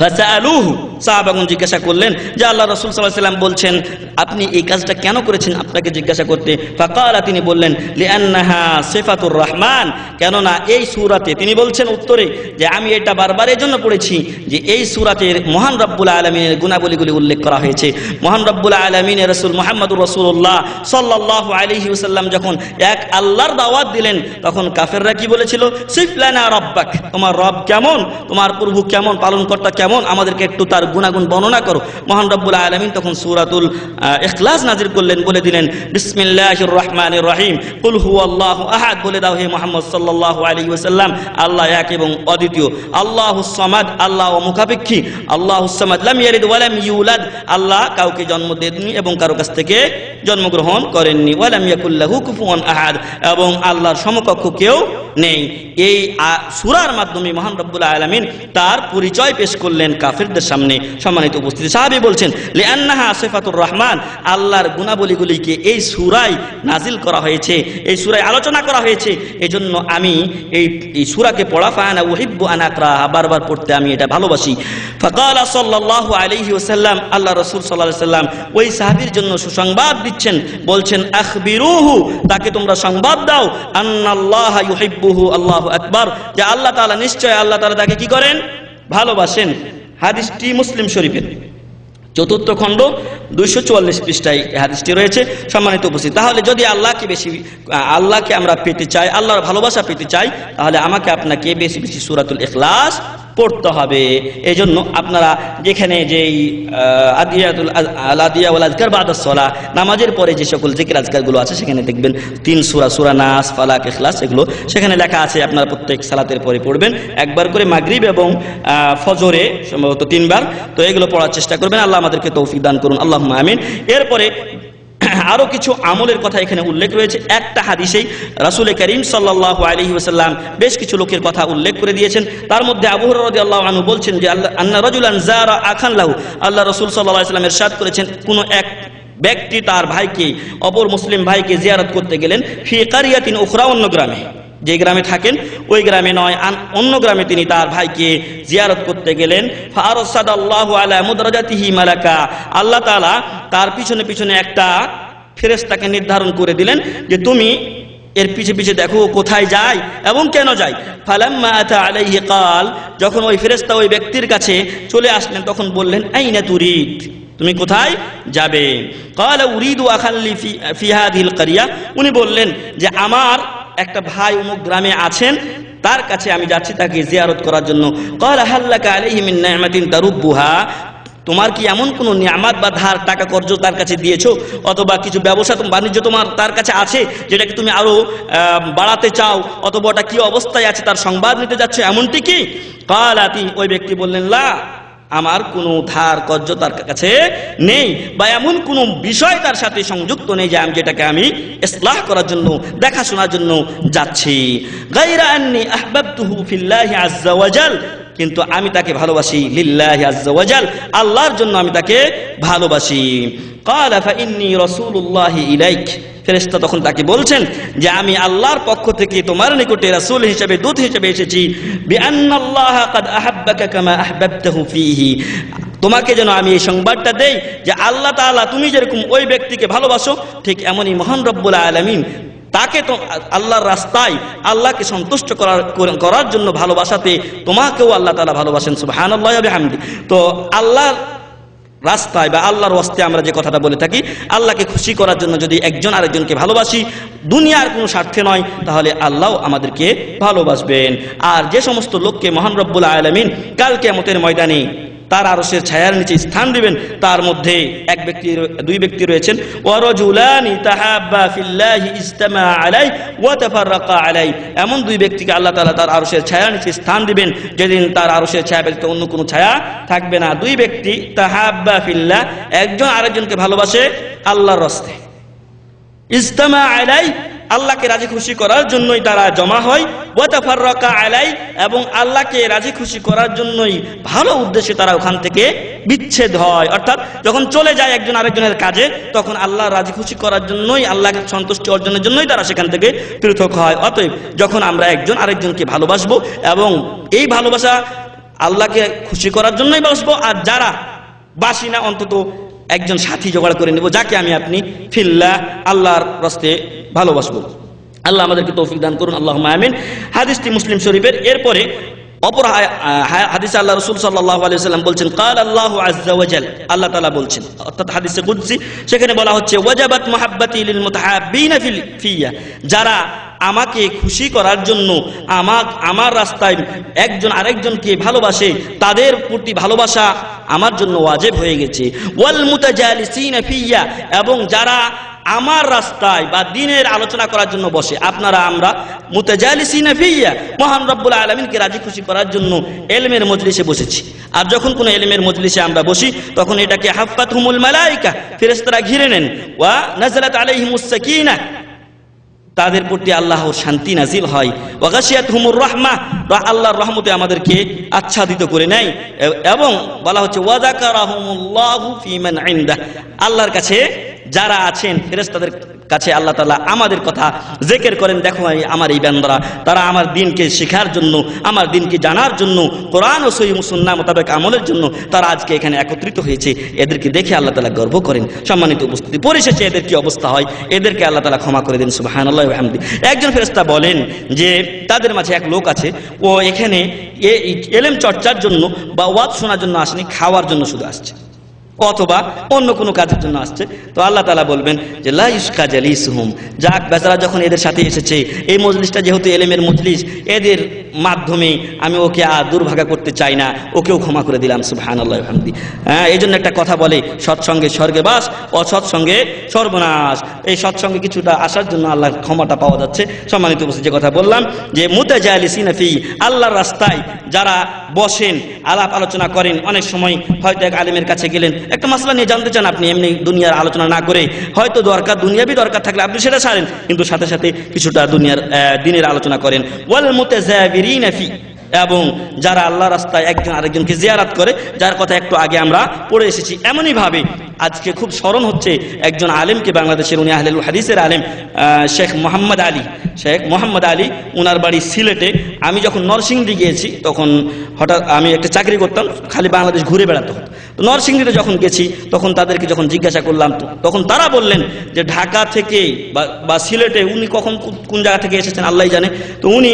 ফাসালুহু, সাহাবাগণ জিজ্ঞাসা করলেন যে আল্লাহ রাসূল সাল্লাল্লাহু আলাইহি ওয়াসাল্লাম বলছেন আপনি এই কাজটা কেন করেছেন, আপনাকে জিজ্ঞাসা করতে। ফাকালা, তিনি বললেন লিআন্নাহা সিফাতুর রহমান, কেননা এই সূরাতে, তিনি বলছেন উত্তরে যে আমি এটা বারবার এই জন্য পড়েছি যে এই সূরাতে মহান রব্বুল আলামিনের গুণাবলীগুলি উল্লেখ করা হয়েছে। মহান রব্বুল আলামিনের রাসূল মুহাম্মদুর রাসূলুল্লাহ সাল্লাল্লাহু আলাইহি ওয়াসাল্লাম যখন এক আল্লাহর দাওয়াত দিলেন তখন কাফেররা কি বলেছিল? সিফলানা রাব্বাক, তোমার রব কেমন, তোমার প্রভু কেমন, পালনকর্তা কেমন, আমাদেরকে একটু তার গুণাগুণ বর্ণনা করো। মহান রব্বুল আলামিন তখন সূরাতুল ইখলাস নাযিল করলেন, বলে দিলেন বিসমিল্লাহির রহমানির রহিম কুল হুয়াল্লাহু আহাদ, বলে দাও হে মুহাম্মদ সাল্লাল্লাহু আলাইহি ওয়াসাল্লাম আল্লাহ এক এবং অদ্বিতীয়, আল্লাহুস সামাদ, আল্লাহ অমুখাপেক্ষী, আল্লাহুস সামাদ লাম ইয়ালিদ ওয়া লাম ইউলাদ, আল্লাহ কাউকে জন্ম দেননি এবং কারো কাছ থেকে জন্মগ্রহণ করেননি, ওয়া লাম ইয়াকুল লাহু কুফুয়ান আহাদ, এবং আল্লাহর সমকক্ষ কেউ নেই। এই সূরার মাধ্যমে মহান রব্বুল আলামিন তার পরিচয় পেশ করলেন কাফিরদের সামনে। সম্মানিত উপস্থিতি, সাহাবী বলছেন লিআন্নাহা সিফাতুর রহমান, আল্লাহর গুণাবলীগুলিকে এই সূরায় নাজিল করা হয়েছে, এই সূরায় আলোচনা করা হয়েছে, এজন্য আমি এই সূরাকে পড়া, ফাআনা উহিব্বু আন আকরাহা, বারবার পড়তে আমি এটা ভালোবাসি। ফাকালা সাল্লাল্লাহু আলাইহি ওয়াসাল্লাম, আল্লাহ রাসূল সাল্লাল্লাহু আলাইহি ওয়াসাল্লাম ওই সাহাবীর জন্য সুসংবাদ দিচ্ছেন, বলছেন আখবিরুহু, তাকে তোমরা সংবাদ দাও, আন্নাল্লাহা ইউহিব্বুহু, আল্লাহু আকবার, যে আল্লাহ তাআলা, নিশ্চয় আল্লাহ তাআলা তাকে কি করেন? ভালোবাসেন। হাদিসটি মুসলিম শরীফের ৪র্থ খণ্ড ২৪৪ পৃষ্ঠায় হাদিসটি রয়েছে। সম্মানিত উপস্থিতি, তাহলে যদি আল্লাহকে আমরা পেতে চাই, আল্লাহর ভালোবাসা পেতে চাই, তাহলে আমাকে আপনাকে বেশি বেশি সূরাতুল ইখলাস পড়তে হবে। এই জন্য আপনারা যেখানে যেই আদিয়া ওয়াল আযকার বাদাস সালাহ, নামাজের পরে যে সকল জিকির আজকারগুলো আছে সেখানে দেখবেন ৩ সূরা, সূরা নাস, ফালাক, ইখলাস, এগুলো সেখানে লেখা আছে। আপনারা প্রত্যেক সালাতের পরে পড়বেন, একবার করে মাগরিব এবং ফজরে সম্ভবত ৩ বার। তো এগুলো পড়ার চেষ্টা করবেন। আল্লাহ আমাদেরকে তৌফিক দান করুন, আল্লাহুম্মা আমিন। এরপরে আরো কিছু আমলের কথা এখানে উল্লেখ রয়েছে। একটা হাদিসেই রাসূল করিম সাল্লাল্লাহু আলাইহি ওয়াসাল্লাম বেশ কিছু লোকের কথা উল্লেখ করে দিয়েছেন। তার মধ্যে আবু হুরায়রা রাদিয়াল্লাহু আনহু বলছেন যে আন্না রাজুলান যারা আখান লাহু, আল্লাহ রাসূল সাল্লাল্লাহু আলাইহি ওয়াসাল্লাম ইরশাদ করেছেন, কোন এক ব্যক্তি তার ভাইকে, অপর মুসলিম ভাইকে জিয়ারত করতে গেলেন, ফি কারিয়াতিন উখরা, অন্য গ্রামে, যে গ্রামে থাকেন ওই গ্রামে নয়, অন্য গ্রামে তিনি তার ভাইকে জিয়ারত করতে গেলেন। ফারসাদাল্লাহু আলা মুদরাজাতিহি মালাকা, আল্লাহ তাআলা তার পিছনে পিছনে একটা ফেরেশতাকে নির্ধারণ করে দিলেন যে তুমি এর পিছে পিছে দেখো কোথায় যায় এবং কেন যায়। ফালাম্মা আতা আলাইহি ক্বাল, যখন ওই ফেরেশতা ওই ব্যক্তির কাছে চলে আসলেন তখন বললেন আইনা তুরিদ, তুমি কোথায় যাবে? ক্বালা উরিদু আখাল্লি ফি হাযিহিল ক্বারিয়া, উনি বললেন যে আমার একটা ভাই অমুক গ্রামে আছেন, তার কাছে আমি যাচ্ছি তাকে জিয়ারত করার জন্য। ক্বালা হাল্লাকা আলাইহি মিন নি'মাতিন তারুব্বুহা, তোমার কি এমন কোন নিয়ামত বা ধার টাকা কর্জ তার কাছে দিয়েছো, অথবা কিছু ব্যবসা বাণিজ্য তোমার তার কাছে আছে যেটাকে তুমি আরো বাড়াতে চাও, অথবা ওটা কি অবস্থায় আছে তার সংবাদ নিতে যাচ্ছ, এমনটি কি? ক্বালাতি, ওই ব্যক্তি বললেন লা, আমার কোনো ধার কর্জ তার কাছে নেই, বা এমন কোনো বিষয় তার সাথে সংযুক্ত নেই যে আমি যেটাকে আমি ইসলাহ করার জন্য, দেখাশোনার জন্য যাচ্ছি। গায়রা আন্নী আহবাবতুহু ফিল্লাহি আযজা ওয়া জাল, কিন্তু আমি তাকে ভালোবাসি লিল্লাহি আযজা ওয়া জাল, আল্লাহর জন্য আমি তাকে ভালোবাসি। ক্বালা ফাইন্নী রাসূলুল্লাহি ইলাইক, ফেরেশতা তখন তাকে বলছেন যে আমি আল্লাহর পক্ষ থেকে তোমার নিকটে রাসূল হিসেবে, দূত হিসেবে এসেছি। বিআন্নাল্লাহা ক্বাদ আহাব্বাকা কামা আহবাবতাহু ফীহি, তোমাকে যেন আমি এই সংবাদটা দেই যে আল্লাহ তাআলা তুমি যেরকম ওই ব্যক্তিকে ভালোবাসো, ঠিক এমনই মহান রব্বুল আলামিন তাকে তো আল্লাহর রাস্তায় আল্লাহকে সন্তুষ্ট করার জন্য ভালোবাসাতে তোমাকেও আল্লাহ তাআলা ভালোবাসেন। সুবহানাল্লাহি ওয়া বিহামদি। তো আল্লাহর রাস্তায় বা আল্লাহর ওয়াস্তে আমরা যে কথাটা বলে থাকি, আল্লাহকে খুশি করার জন্য যদি একজন আরেকজনকে ভালোবাসি, দুনিয়ার কোনো স্বার্থে নয়, তাহলে আল্লাহ আমাদেরকে ভালোবাসবেন। আর যে সমস্ত লোককে মহান রব্বুল আলামিন কাল কিয়ামতের ময়দানে তার আরশের ছায়ার নিচে স্থান দিবেন, তার মধ্যে দুই ব্যক্তি রয়েছেন, ওয়ারাজুলানি তাহাব্বা ফিল্লাহি ইজতামা আলাই ওয়া তাফাররাকা আলাই। এমন দুই ব্যক্তিকে আল্লাহ তাআলা তার আরশের ছায়ার নিচে স্থান দিবেন, যেদিন তার আরশের ছায়া ব্যতীত অন্য কোনো ছায়া থাকবে না। দুই ব্যক্তি তাহাব্বা ফিল্লাহ, একজন আরেকজনকে ভালোবাসে আল্লাহর রাস্তায়, ইজতামা আলাই, আল্লাহকে রাজি খুশি করার জন্যই তারা জমা হয়, ওয়া তাফাররাকা আলাই, এবং আল্লাহকে রাজি খুশি করার জন্যই ভালো উদ্দেশ্যে তারা ওখান থেকে বিচ্ছেদ হয়। অর্থাৎ যখন চলে যায় একজন আরেকজনের কাজে, তখন আল্লাহ রাজি খুশি করার জন্যই, আল্লাহকে সন্তুষ্টি অর্জনের জন্যই তারা সেখান থেকে পৃথক হয়। অতএব যখন আমরা একজন আরেকজনকে ভালোবাসবো এবং এই ভালোবাসা আল্লাহকে খুশি করার জন্যই বাসবো, আর যারা বাসি না অন্তত একজন সাথী জোগাড় করে নেব যাকে আমি আপনি ফিল্লাহ আল্লাহর রাস্তে ভালোবাসবো। আল্লাহ আমাদেরকে তৌফিক দান করুন, আল্লাহুম্মা আমিন। হাদিসটি মুসলিম শরীফের। এরপরে অপর হাদিসে আল্লাহ রাসূল সাল্লাল্লাহু আলাইহি ওয়াসাল্লাম বলছেন, ক্বাল আল্লাহু আযজা ওয়া জাল, আল্লাহ তাআলা বলছেন, অর্থাৎ হাদিসে কুদসি, সেখানে বলা হচ্ছে ওয়াজাবাত মুহাব্বাতি লিল মুতাহাব্বিনা ফিয়া, যারা আমাকে খুশি করার জন্য আমার রাস্তায় একজন আরেকজনকে ভালোবাসে, তাদের প্রতি ভালোবাসা আমার জন্য ওয়াজিব হয়ে গেছে। ওয়াল মুতাজালিসিনা ফিয়া, এবং যারা আমার রাস্তায় বা দ্বীনের আলোচনা করার জন্য বসে, আপনারা আমরা মুতাজালিসিনা ফিয়া, মহান রব্বুল আলামিনকে রাজি খুশি করার জন্য ইলমের মজলিসে বসেছি। আর যখন কোনো ইলমের মজলিসে আমরা বসি, তখন এটাকে হাফাতহুমুল মালায়েকা, ফেরেশতারা ঘিরে নেন, ওয়া নাযালাত আলাইহিমুস সাকিনাহ, তাদের প্রতি আল্লাহর শান্তি নাজিল হয়, ওয়া গাশিয়াতহুমুর রাহমাহ, আল্লাহর রহমতে আমাদেরকে আচ্ছাদিত করে নেয়, এবং বলা হচ্ছে ওয়া যাকারাহুমুল্লাহু ফীমান ইনদাহ, আল্লাহর কাছে যারা আছেন ফেরেশতাদের কাছে আল্লাহ তাআলা আমাদের কথা জিকির করেন। দেখো আমার এই বান্দারা, তারা আমার দ্বীনকে শেখার জন্য, আমার দ্বীনকে জানার জন্য, কোরআন ও সহিহ সুন্নাহ মোতাবেক আমলের জন্য তারা আজকে এখানে একত্রিত হয়েছে। এদেরকে দেখে আল্লাহ তাআলা গর্ব করেন। সম্মানিত উপস্থিতি, পরিশেষে এদের কি অবস্থা হয়, এদেরকে আল্লাহ তাআলা ক্ষমা করে দেন। সুবহানাল্লাহি ওয়া বিহামদিহি। একজন ফেরেশতা বলেন যে তাদের মাঝে এক লোক আছে, ও এখানে ইলম চর্চার জন্য বা ওয়াজ শোনার জন্য আসেনি, খাওয়ার জন্য শুধু আসছে, অথবা অন্য কোনো কাজের জন্য আসছে। তো আল্লাহ তাআলা বলবেন যে লা ইশকা জালিসুহুম, যাক বেচারা যখন এদের সাথে এসেছে, এই মজলিসটা যেহেতু ইলমের মজলিস, এদের মাধ্যমে আমি ওকে আর দুর্ভাগা করতে চাই না, ওকেও ক্ষমা করে দিলাম। সুবহানাল্লাহি ওয়া বিহামদিহি। এই জন্য একটা কথা বলে, সৎসঙ্গে স্বর্গে বাস, অসৎসঙ্গে সর্বনাশ। এই সৎসঙ্গে কিছুটা আসার জন্য আল্লাহর ক্ষমাটা পাওয়া যাচ্ছে। সম্মানিত উপস্থিতি, যে কথা বললাম যে মুতাজালিসিনা ফি, আল্লাহর রাস্তায় যারা বসেন, আলাপ আলোচনা করেন, অনেক সময় হয়তো এক আলেমের কাছে গেলেন, একটা মাসলা নিয়ে জানতে চান, আপনি এমনি দুনিয়ার আলোচনা না করে, হয়তো দরকার দুনিয়াবি দরকার থাকলে আপনি সেটা ছাড়েন, কিন্তু সাথে সাথে কিছুটা দুনিয়ার দ্বীনের আলোচনা করেন। ওয়াল মুতাযাবিরিনা ফি, এবং যারা আল্লাহ রাস্তায় একজন আরেকজনকে জিয়ারত করে, যার কথা একটু আগে আমরা পড়ে এসেছি। এমনই ভাবে আজকে খুব স্মরণ হচ্ছে একজন আলেমকে, বাংলাদেশের, উনি আহলুল হাদিসের আলেম, শেখ মোহাম্মদ আলী, উনার বাড়ি সিলেটে। আমি যখন নরসিংদী গিয়েছি, তখন হঠাৎ আমি একটা চাকরি করতাম, খালি বাংলাদেশ ঘুরে বেড়াতে হতো। তো নরসিংদীতে যখন গেছি, তখন তাদেরকে যখন জিজ্ঞাসা করলাম, তখন তারা বললেন যে ঢাকা থেকে বা সিলেটে, উনি কখন কোন জায়গা থেকে এসেছেন আল্লাহই জানে। তো উনি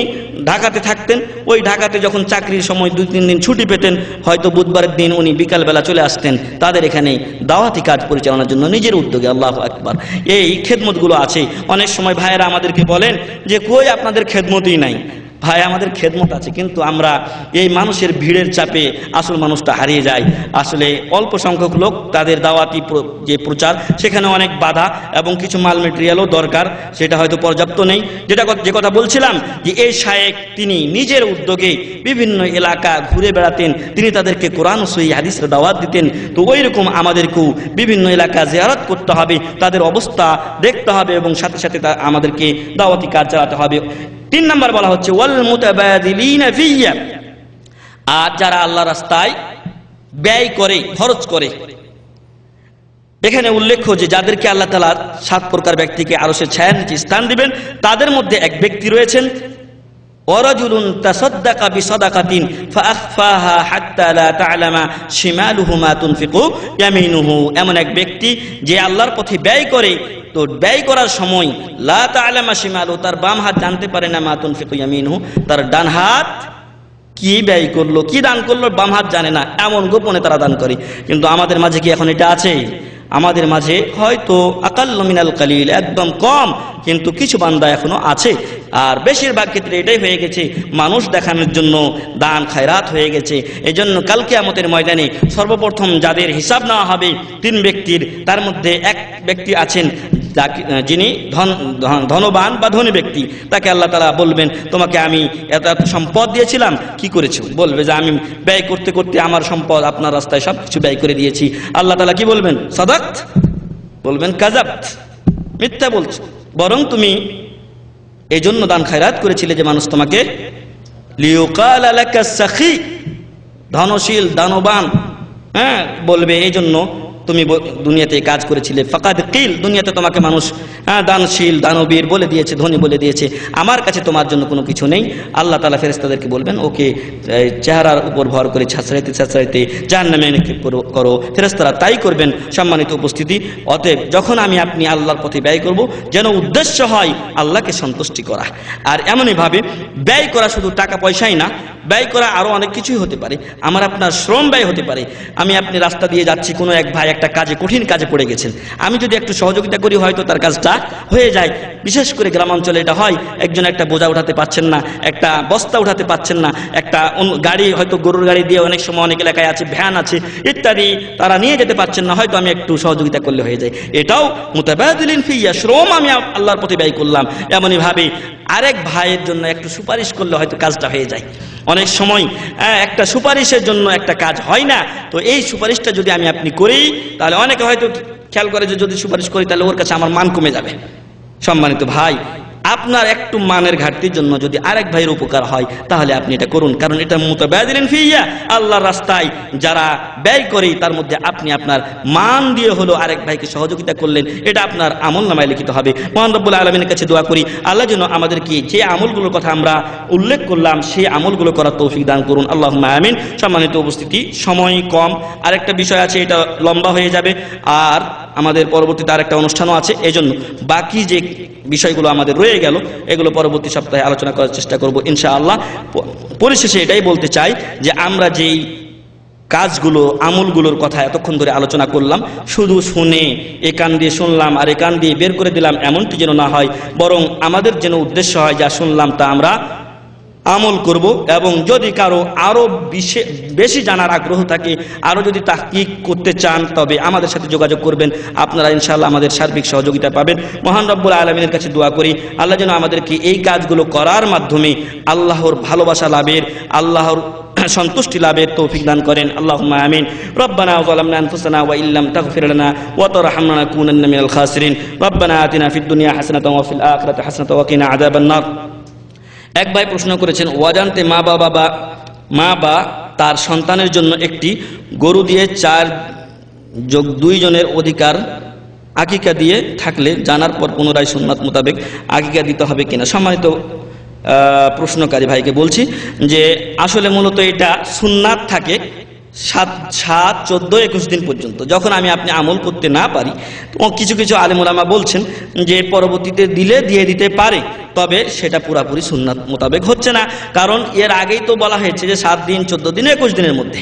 ঢাকাতে থাকতেন, ওই ঢাকাতে যখন চাকরির সময় 2-3 দিন ছুটি পেতেন, হয়তো বুধবারের দিন উনি বিকালবেলা চলে আসতেন তাদের এখানে দাওয়াতি কাজ পরিচালনার জন্য নিজের উদ্যোগে। আল্লাহু আকবার। এই খেদমতগুলো আছে। অনেক সময় ভাইয়েরা আমাদেরকে বলেন যে কই আপনাদের খেদমতই নাই। ভাই, আমাদের খেদমত আছে, কিন্তু আমরা এই মানুষের ভিড়ের চাপে আসল মানুষটা হারিয়ে যায়। আসলে অল্প সংখ্যক লোক, তাদের দাওয়াতি যে প্রচার, সেখানে অনেক বাধা এবং কিছু মাল মেটেরিয়ালও দরকার, সেটা হয়তো পর্যাপ্ত নেই। যে কথা বলছিলাম, যে এই শায়েখ তিনি নিজের উদ্যোগে বিভিন্ন এলাকা ঘুরে বেড়াতেন, তিনি তাদেরকে কোরআন ও সহিহ হাদিসের দাওয়াত দিতেন। তো ওই রকম আমাদেরকেও বিভিন্ন এলাকা জিয়ারত করতে হবে, তাদের অবস্থা দেখতে হবে, এবং সাথে সাথে আমাদেরকে দাওয়াতি কাজ চালাতে হবে। 3 নম্বর বলা হচ্ছে ওয়াল মুতাবাদিলিনা ফিয়া, আর যারা আল্লাহ রাস্তায় ব্যয় করে, খরচ করে। এখানে উল্লেখ্য যে যাদেরকে আল্লাহ তাআলা 7 প্রকার ব্যক্তিকে আরশের ছায়ার নিচে স্থান দিবেন, তাদের মধ্যে এক ব্যক্তি রয়েছেন ওয়ারাজুলুন তাসাদ্দাকা বিসাদাকাতিন ফাআখফাহা হাত্তা লা তা'লামা শিমালুহু মা তুনফিকু ইয়ামিনুহু, এমন এক ব্যক্তি যে আল্লাহর পথে ব্যয় করে, তো ব্যয় করার সময় লা তা'লামা শিমালু, তার বাম হাত জানতে পারে না, মা তুনফিকু ইয়ামিনুহু, তার ডান হাত কি ব্যয় করলো, কি দান করলো, বাম হাত জানে না, এমন গোপনে তারা দান করে। কিন্তু আমাদের মাঝে কি এখন এটা আছে? আমাদের মাঝে হয়তো আকাল্লু মিনাল কালিল, একদম কম, কিন্তু কিছু বান্দা এখনো আছে। আর বেশিরভাগ ক্ষেত্রে এটাই হয়ে গেছে, মানুষ দেখানোর জন্য দান খায়রাত হয়ে গেছে। এই জন্য কাল কিয়ামতের ময়দানে সর্বপ্রথম যাদের হিসাব নেওয়া হবে 3 ব্যক্তির, তার মধ্যে এক ব্যক্তি আছেন যিনি ধনবান বা ধনী ব্যক্তি। তাকে আল্লাহ তাআলা বলবেন, তোমাকে আমি এত এত সম্পদ দিয়েছিলাম, কি করেছো? বলবে যে আমি ব্যয় করতে করতে আমার সম্পদ আপনার রাস্তায় সবকিছু ব্যয় করে দিয়েছি। আল্লাহ তাআলা কি বলবেন? সাদাক্ত, বলবেন কাযাবত, মিথ্যা বলছো, বরং তুমি এই জন্য দান খায়রাত করেছিলে যে মানুষ তোমাকে লিয়ুকাল লাকা সাখী, ধনশীল দানবান, হ্যাঁ বলবে এই জন্য তুমি দুনিয়াতে কাজ করেছিলে। ফাকাদ কিল, দুনিয়াতে তোমাকে মানুষ দানশীল দানবীর বলে দিয়েছে, ধনী বলে দিয়েছে, আমার কাছে তোমার জন্য কোনো কিছু নেই। আল্লাহ তাআলা ফেরেশতাদেরকে বলবেন, ওকে চেহারার উপর ভর করে ছাঁচড়াইতে ছাঁচড়াইতে জাহান্নামে নিক্ষেপ করো। ফেরেশতারা তাই করবেন। সম্মানিত উপস্থিতি, অতএব যখন আপনি আল্লাহর পথে ব্যয় করব, যেন উদ্দেশ্য হয় আল্লাহকে সন্তুষ্টি করা। আর এমনইভাবে ব্যয় করা শুধু টাকা পয়সাই না, ব্যয় করা আরও অনেক কিছুই হতে পারে। আমার আপনার শ্রম ব্যয় হতে পারে। আপনি রাস্তা দিয়ে যাচ্ছি, কোনো এক ভাই একটা কাজে, কঠিন কাজে পড়ে গেছেন, আমি যদি একটু সহযোগিতা করি হয়তো তার কাজটা হয়ে যায়। বিশেষ করে গ্রামাঞ্চলে এটা হয়, একজন একটা বোঝা উঠাতে পারছেন না, একটা বস্তা উঠাতে পারছেন না, একটা গাড়ি, হয়তো গরুর গাড়ি দিয়ে অনেক সময় অনেক এলাকায় আছে, ভ্যান আছে ইত্যাদি, তারা নিয়ে যেতে পারছেন না, হয়তো আমি একটু সহযোগিতা করলে হয়ে যায়। এটাও মুতাবাদিলিন ফিয়া, শ্রম আমি আল্লাহর পথে ব্যয় করলাম। এমনই ভাবে আরেক ভাইয়ের জন্য একটু সুপারিশ করলে হয়তো কাজটা হয়ে যায়। অনেক সময় একটা সুপারিশের জন্য একটা কাজ হয় না, তো এই সুপারিশটা যদি আপনি করি, তাহলে অনেকে হয়তো খেয়াল করে যে যদি সুপারিশ করি তাহলে ওর কাছে আমার মান কমে যাবে। সম্মানিত ভাই, আপনার একটু মানের ঘাটতির জন্য যদি আরেক ভাইয়ের উপকার হয়, তাহলে আপনি এটা করুন, কারণ এটা মুতাবাদিলিন ফিয়া, আল্লাহর রাস্তায় যারা ব্যয় করে তার মধ্যে আপনি আপনার মান দিয়ে হলো আরেক ভাইকে সহযোগিতা করলেন, এটা আপনার আমলনামায় লিখিত হবে। মহান রব্বুল আলামিনের কাছে দোয়া করি, আল্লাহ যেন আমাদেরকে যে আমলগুলোর কথা আমরা উল্লেখ করলাম সেই আমলগুলো করার তৌফিক দান করুন, আল্লাহুম্মা আমিন। সম্মানিত উপস্থিতি, সময় কম, আরেকটা বিষয় আছে, এটা লম্বা হয়ে যাবে, আর আমাদের পরবর্তীতে আরেকটা অনুষ্ঠানও আছে, এজন্য বাকি যে বিষয়গুলো আমাদের রয়ে গেল এগুলো পরবর্তী সপ্তাহে আলোচনা করার চেষ্টা করব ইনশাআল্লাহ। পরিশেষে এটাই বলতে চাই যে আমরা যেই কাজগুলো, আমলগুলোর কথা এতক্ষণ ধরে আলোচনা করলাম, শুধু শুনে এ কান দিয়ে শুনলাম আর এ কান দিয়ে বের করে দিলাম এমনটি যেন না হয়, বরং আমাদের যেন উদ্দেশ্য হয় যা শুনলাম তা আমরা আমল করব। এবং যদি কারো আরো বেশি জানার আগ্রহ থাকে, আরো যদি তাহকিক করতে চান, তবে আমাদের সাথে যোগাযোগ করবেন, আপনারা ইনশাআল্লাহ আমাদের সার্বিক সহযোগিতা পাবেন। মহান রব্বুল আলামিনের কাছে দোয়া করি, আল্লাহ যেন আমাদেরকে এই কাজগুলো করার মাধ্যমে আল্লাহর ভালোবাসা লাভের, আল্লাহর সন্তুষ্টি লাভের তৌফিক দান করেন, আল্লাহুম্মা আমিন। রব্বানা যালামনা আনফুসানা ওয়া ইল্লাম তাগফির লানা ওয়া তারহামনা লানাকুনান্না মিনাল খাসিরিন। রব্বানা আতিনা ফিদ দুনিয়া হাসানাতাও ওয়া ফিল আখিরাতি হাসানাতাও ওয়া কিনা আযাবান নার। এক ভাই প্রশ্ন করেছেন, অজান্তে মা বা তার সন্তানের জন্য একটি গরু দিয়ে 4+2 জনের অধিকার আকিকা দিয়ে থাকলে জানার পর পুনরায় সুন্নাত মোতাবেক আকিকা দিতে হবে কিনা। সম্মানিত প্রশ্নকারী ভাইকে বলছি যে আসলে মূলত এটা সুন্নাত থাকে 7, 14, 21 দিন পর্যন্ত। যখন আপনি আমল করতে না পারি, তো কিছু কিছু আলেম ওলামা বলছেন যে পরবর্তীতে দিয়ে দিতে পারে, তবে সেটা পুরাপুরি সুন্নাত মোতাবেক হচ্ছে না, কারণ এর আগেই তো বলা হয়েছে যে 7 দিন, 14 দিন, 21 দিনের মধ্যে।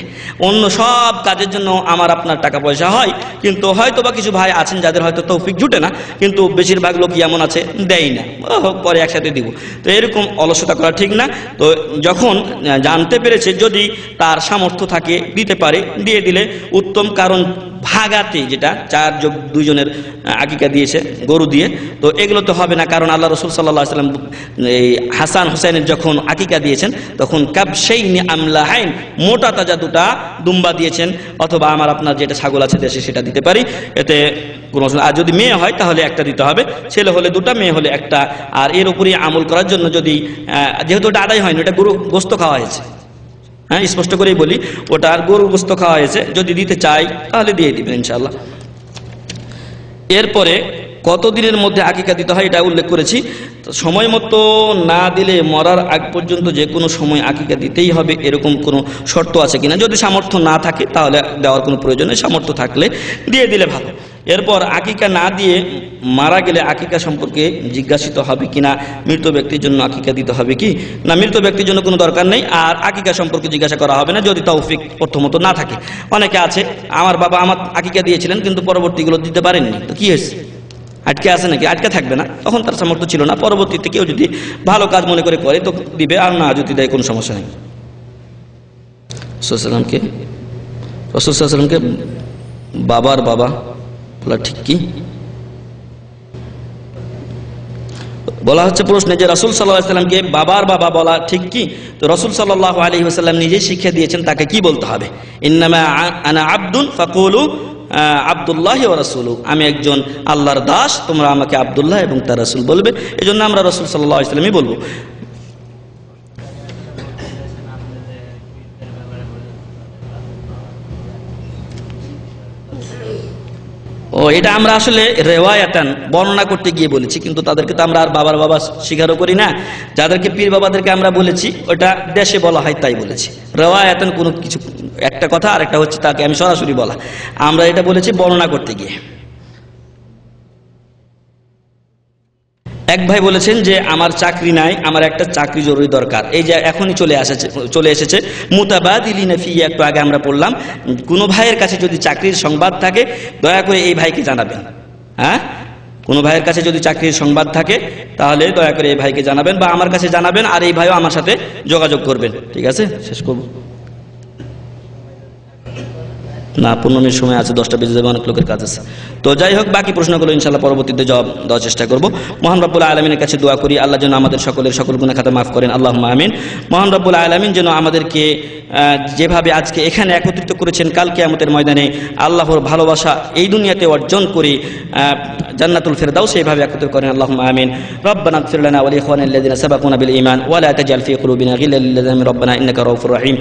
অন্য সব কাজের জন্য আমার আপনার টাকা পয়সা হয়, কিন্তু হয়তো বা কিছু ভাই আছেন যাদের হয়তো তৌফিক জুটে না, কিন্তু বেশিরভাগ লোক এমন আছে দেয় না, পরে একসাথে দিব। তো এরকম অলসতা করা ঠিক না। তো যখন জানতে পেরেছে, যদি তার সামর্থ্য থাকে দিতে পারে, দিয়ে দিলে উত্তম, কারণ ভাগাতে যেটা 4+2 জনের আকিকা দিয়েছে গরু দিয়ে, তো এগুলো তো হবে না, কারণ আল্লাহ রাসূল সাল্লাল্লাহু আলাইহি ওয়াসাল্লাম এই হাসান হুসাইনের যখন আকিকা দিয়েছেন তখন কাবশাইনি আমলাহাইন, মোটা তাজা 2টা দুম্বা দিয়েছেন, অথবা আমার আপনার যেটা ছাগল আছে দেশে সেটা দিতে পারি, এতে কোনো, আর যদি মেয়ে হয় তাহলে একটা দিতে হবে, ছেলে হলে 2টা, মেয়ে হলে একটা। আর এর উপরে আমল করার জন্য যদি, যেহেতু ওটা আদায় হয়নি, ওটা গরু গোস্ত খাওয়া হয়েছে, হ্যাঁ স্পষ্ট করেই বলি, ওটা আর গরুর গোস্ত খাওয়া হয়েছে, যদি দিতে চাই তাহলে দিয়ে দিবেন ইনশাআল্লাহ। এরপরে কত দিনের মধ্যে আকিকা দিতে হয় এটা উল্লেখ করেছি। তো সময় মতো না দিলে মরার আগ পর্যন্ত যে কোনো সময় আকিকা দিতেই হবে, এরকম কোনো শর্ত আছে কিনা। যদি সামর্থ্য না থাকে তাহলে দেওয়ার কোনো প্রয়োজন নেই, সামর্থ্য থাকলে দিয়ে দিলে ভালো। এরপর আকিকা না দিয়ে মারা গেলে আকিকা সম্পর্কে জিজ্ঞাসিত হবে কিনা, মৃত ব্যক্তির জন্য আকিকা দিতে হবে কি না, মৃত ব্যক্তির জন্য কোনো দরকার নেই, আর আকিকা সম্পর্কে জিজ্ঞাসা করা হবে না যদি তৌফিক প্রথমত না থাকে। অনেকে আছে আমার বাবা আমার আকিকা দিয়েছিলেন কিন্তু পরবর্তীগুলো দিতে পারেননি, তো কি হয়েছে, আটকে আছে নাকি? আটকে থাকবে না, তখন তার সামর্থ্য ছিল না, পরবর্তীতে কেউ যদি ভালো কাজ মনে করে করে তো দিবে, আর না যদি দেয় কোনো সমস্যা নেই। রাসূল সাল্লাল্লাহু আলাইহি ওয়াসাল্লামকে বাবার বাবা বলা ঠিক কি? বলা হচ্ছে প্রশ্নে যে রাসূল সাল্লাল্লাহু আলাইহি ওয়াসাল্লামকে বাবার বাবা বলা ঠিক কি? তো রাসূল সাল্লাল্লাহু আলাইহি ওয়াসাল্লাম নিজেই শিক্ষা দিয়েছেন তাকে কি বলতে হবে। ইন্নামা আনা আবদুন ফাকুলু আব্দুল্লাহি ওয়া রাসূলুহু, আমি একজন আল্লাহর দাস, তোমরা আমাকে আব্দুল্লাহ এবং তার রাসূল বলবে। এজন্য আমরা রাসূল সাল্লাল্লাহু আলাইহি ওয়াসাল্লামই বলবো। ও এটা আমরা আসলে রেওয়ায়াতান বর্ণনা করতে গিয়ে বলেছি, কিন্তু তাদেরকে তো আমরা আর বাবার বাবা স্বীকারও করি না। যাদেরকে পীর বাবাদেরকে আমরা বলেছি ওটা দেশে বলা হয় তাই বলেছি। রেওয়ায়াতান কোনো কিছু একটা কথা, আর একটা হচ্ছে তাকে আমি সরাসরি বলা। আমরা এটা বলেছি বর্ণনা করতে গিয়ে। এক ভাই বলেছেন যে আমার চাকরি নাই, আমার একটা চাকরি জরুরি দরকার। এই যে এখনই চলে এসেছে মুতাবাদিলিনা ফি, একটু আগে আমরা পড়লাম। কোনো ভাইয়ের কাছে যদি চাকরির সংবাদ থাকে দয়া করে এই ভাইকে জানাবেন। হ্যাঁ, কোনো ভাইয়ের কাছে যদি চাকরির সংবাদ থাকে তাহলে দয়া করে এই ভাইকে জানাবেন বা আমার কাছে জানাবেন, আর এই ভাইও আমার সাথে যোগাযোগ করবেন। ঠিক আছে, শেষ করব না, 15 মিনিট সময় আছে, 10টা বেজে যাবে, অনেক লোকের কাজ আছে। তো যাই হোক, বাকি প্রশ্নগুলো ইনশাআল্লাহ পরবর্তীতে জবাব দেওয়ার চেষ্টা করব। মহান রব্বুল আলামিনের কাছে দোয়া করি আল্লাহ যেন আমাদের সকলের সকল গুনাহ খাতা মাফ করেন, আল্লাহুম্মা আমিন। মহান রব্বুল আলামিন যেন আমাদেরকে যেভাবে আজকে এখানে একত্রিত করেছেন, কাল কিয়ামতের ময়দানে আল্লাহর ভালোবাসা এই দুনিয়াতে অর্জন করে জান্নাতুল ফিরদাউস এইভাবে একত্রিত করেন, আল্লাহুম্মা আমিন। রব্বানা ইগফির লানা ওয়া লিইখওয়ানিল্লাযিনা সাবাকুনা বিল ঈমান ওয়া লা তাজআল ফি কুলুবিনা গিল্লাল লিল লাযিনা আমানু রব্বানা ইন্নাকা রাউফুর রহিম।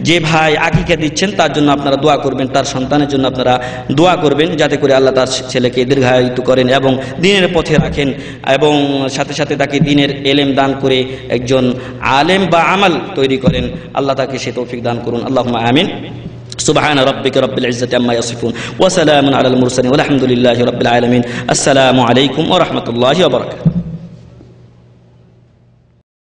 যে ভাই আকীকা দিচ্ছেন তার জন্য আপনারা দোয়া করবেন, তার সন্তানের জন্য আপনারা দোয়া করবেন যাতে করে আল্লাহ তার ছেলেকে দীর্ঘায়িত করেন এবং দ্বীনের পথে রাখেন, এবং সাথে সাথে তাকে দ্বীনের ইলম দান করে একজন আলেম বা আমাল তৈরি করেন। আল্লাহ তাকে সে তৌফিক দান করুন, আল্লাহুম্মা আমিন। সুবহান রাব্বিকা রাব্বিল ইজ্জাতি আম্মা ইয়াসিফুন ওয়া সালামুন আলাল মুরসালিন ওয়া আলহামদুলিল্লাহি রাব্বিল আলামিন। আসসালামু আলাইকুম ওয়া রাহমাতুল্লাহি ওয়া বারাকাতুহু।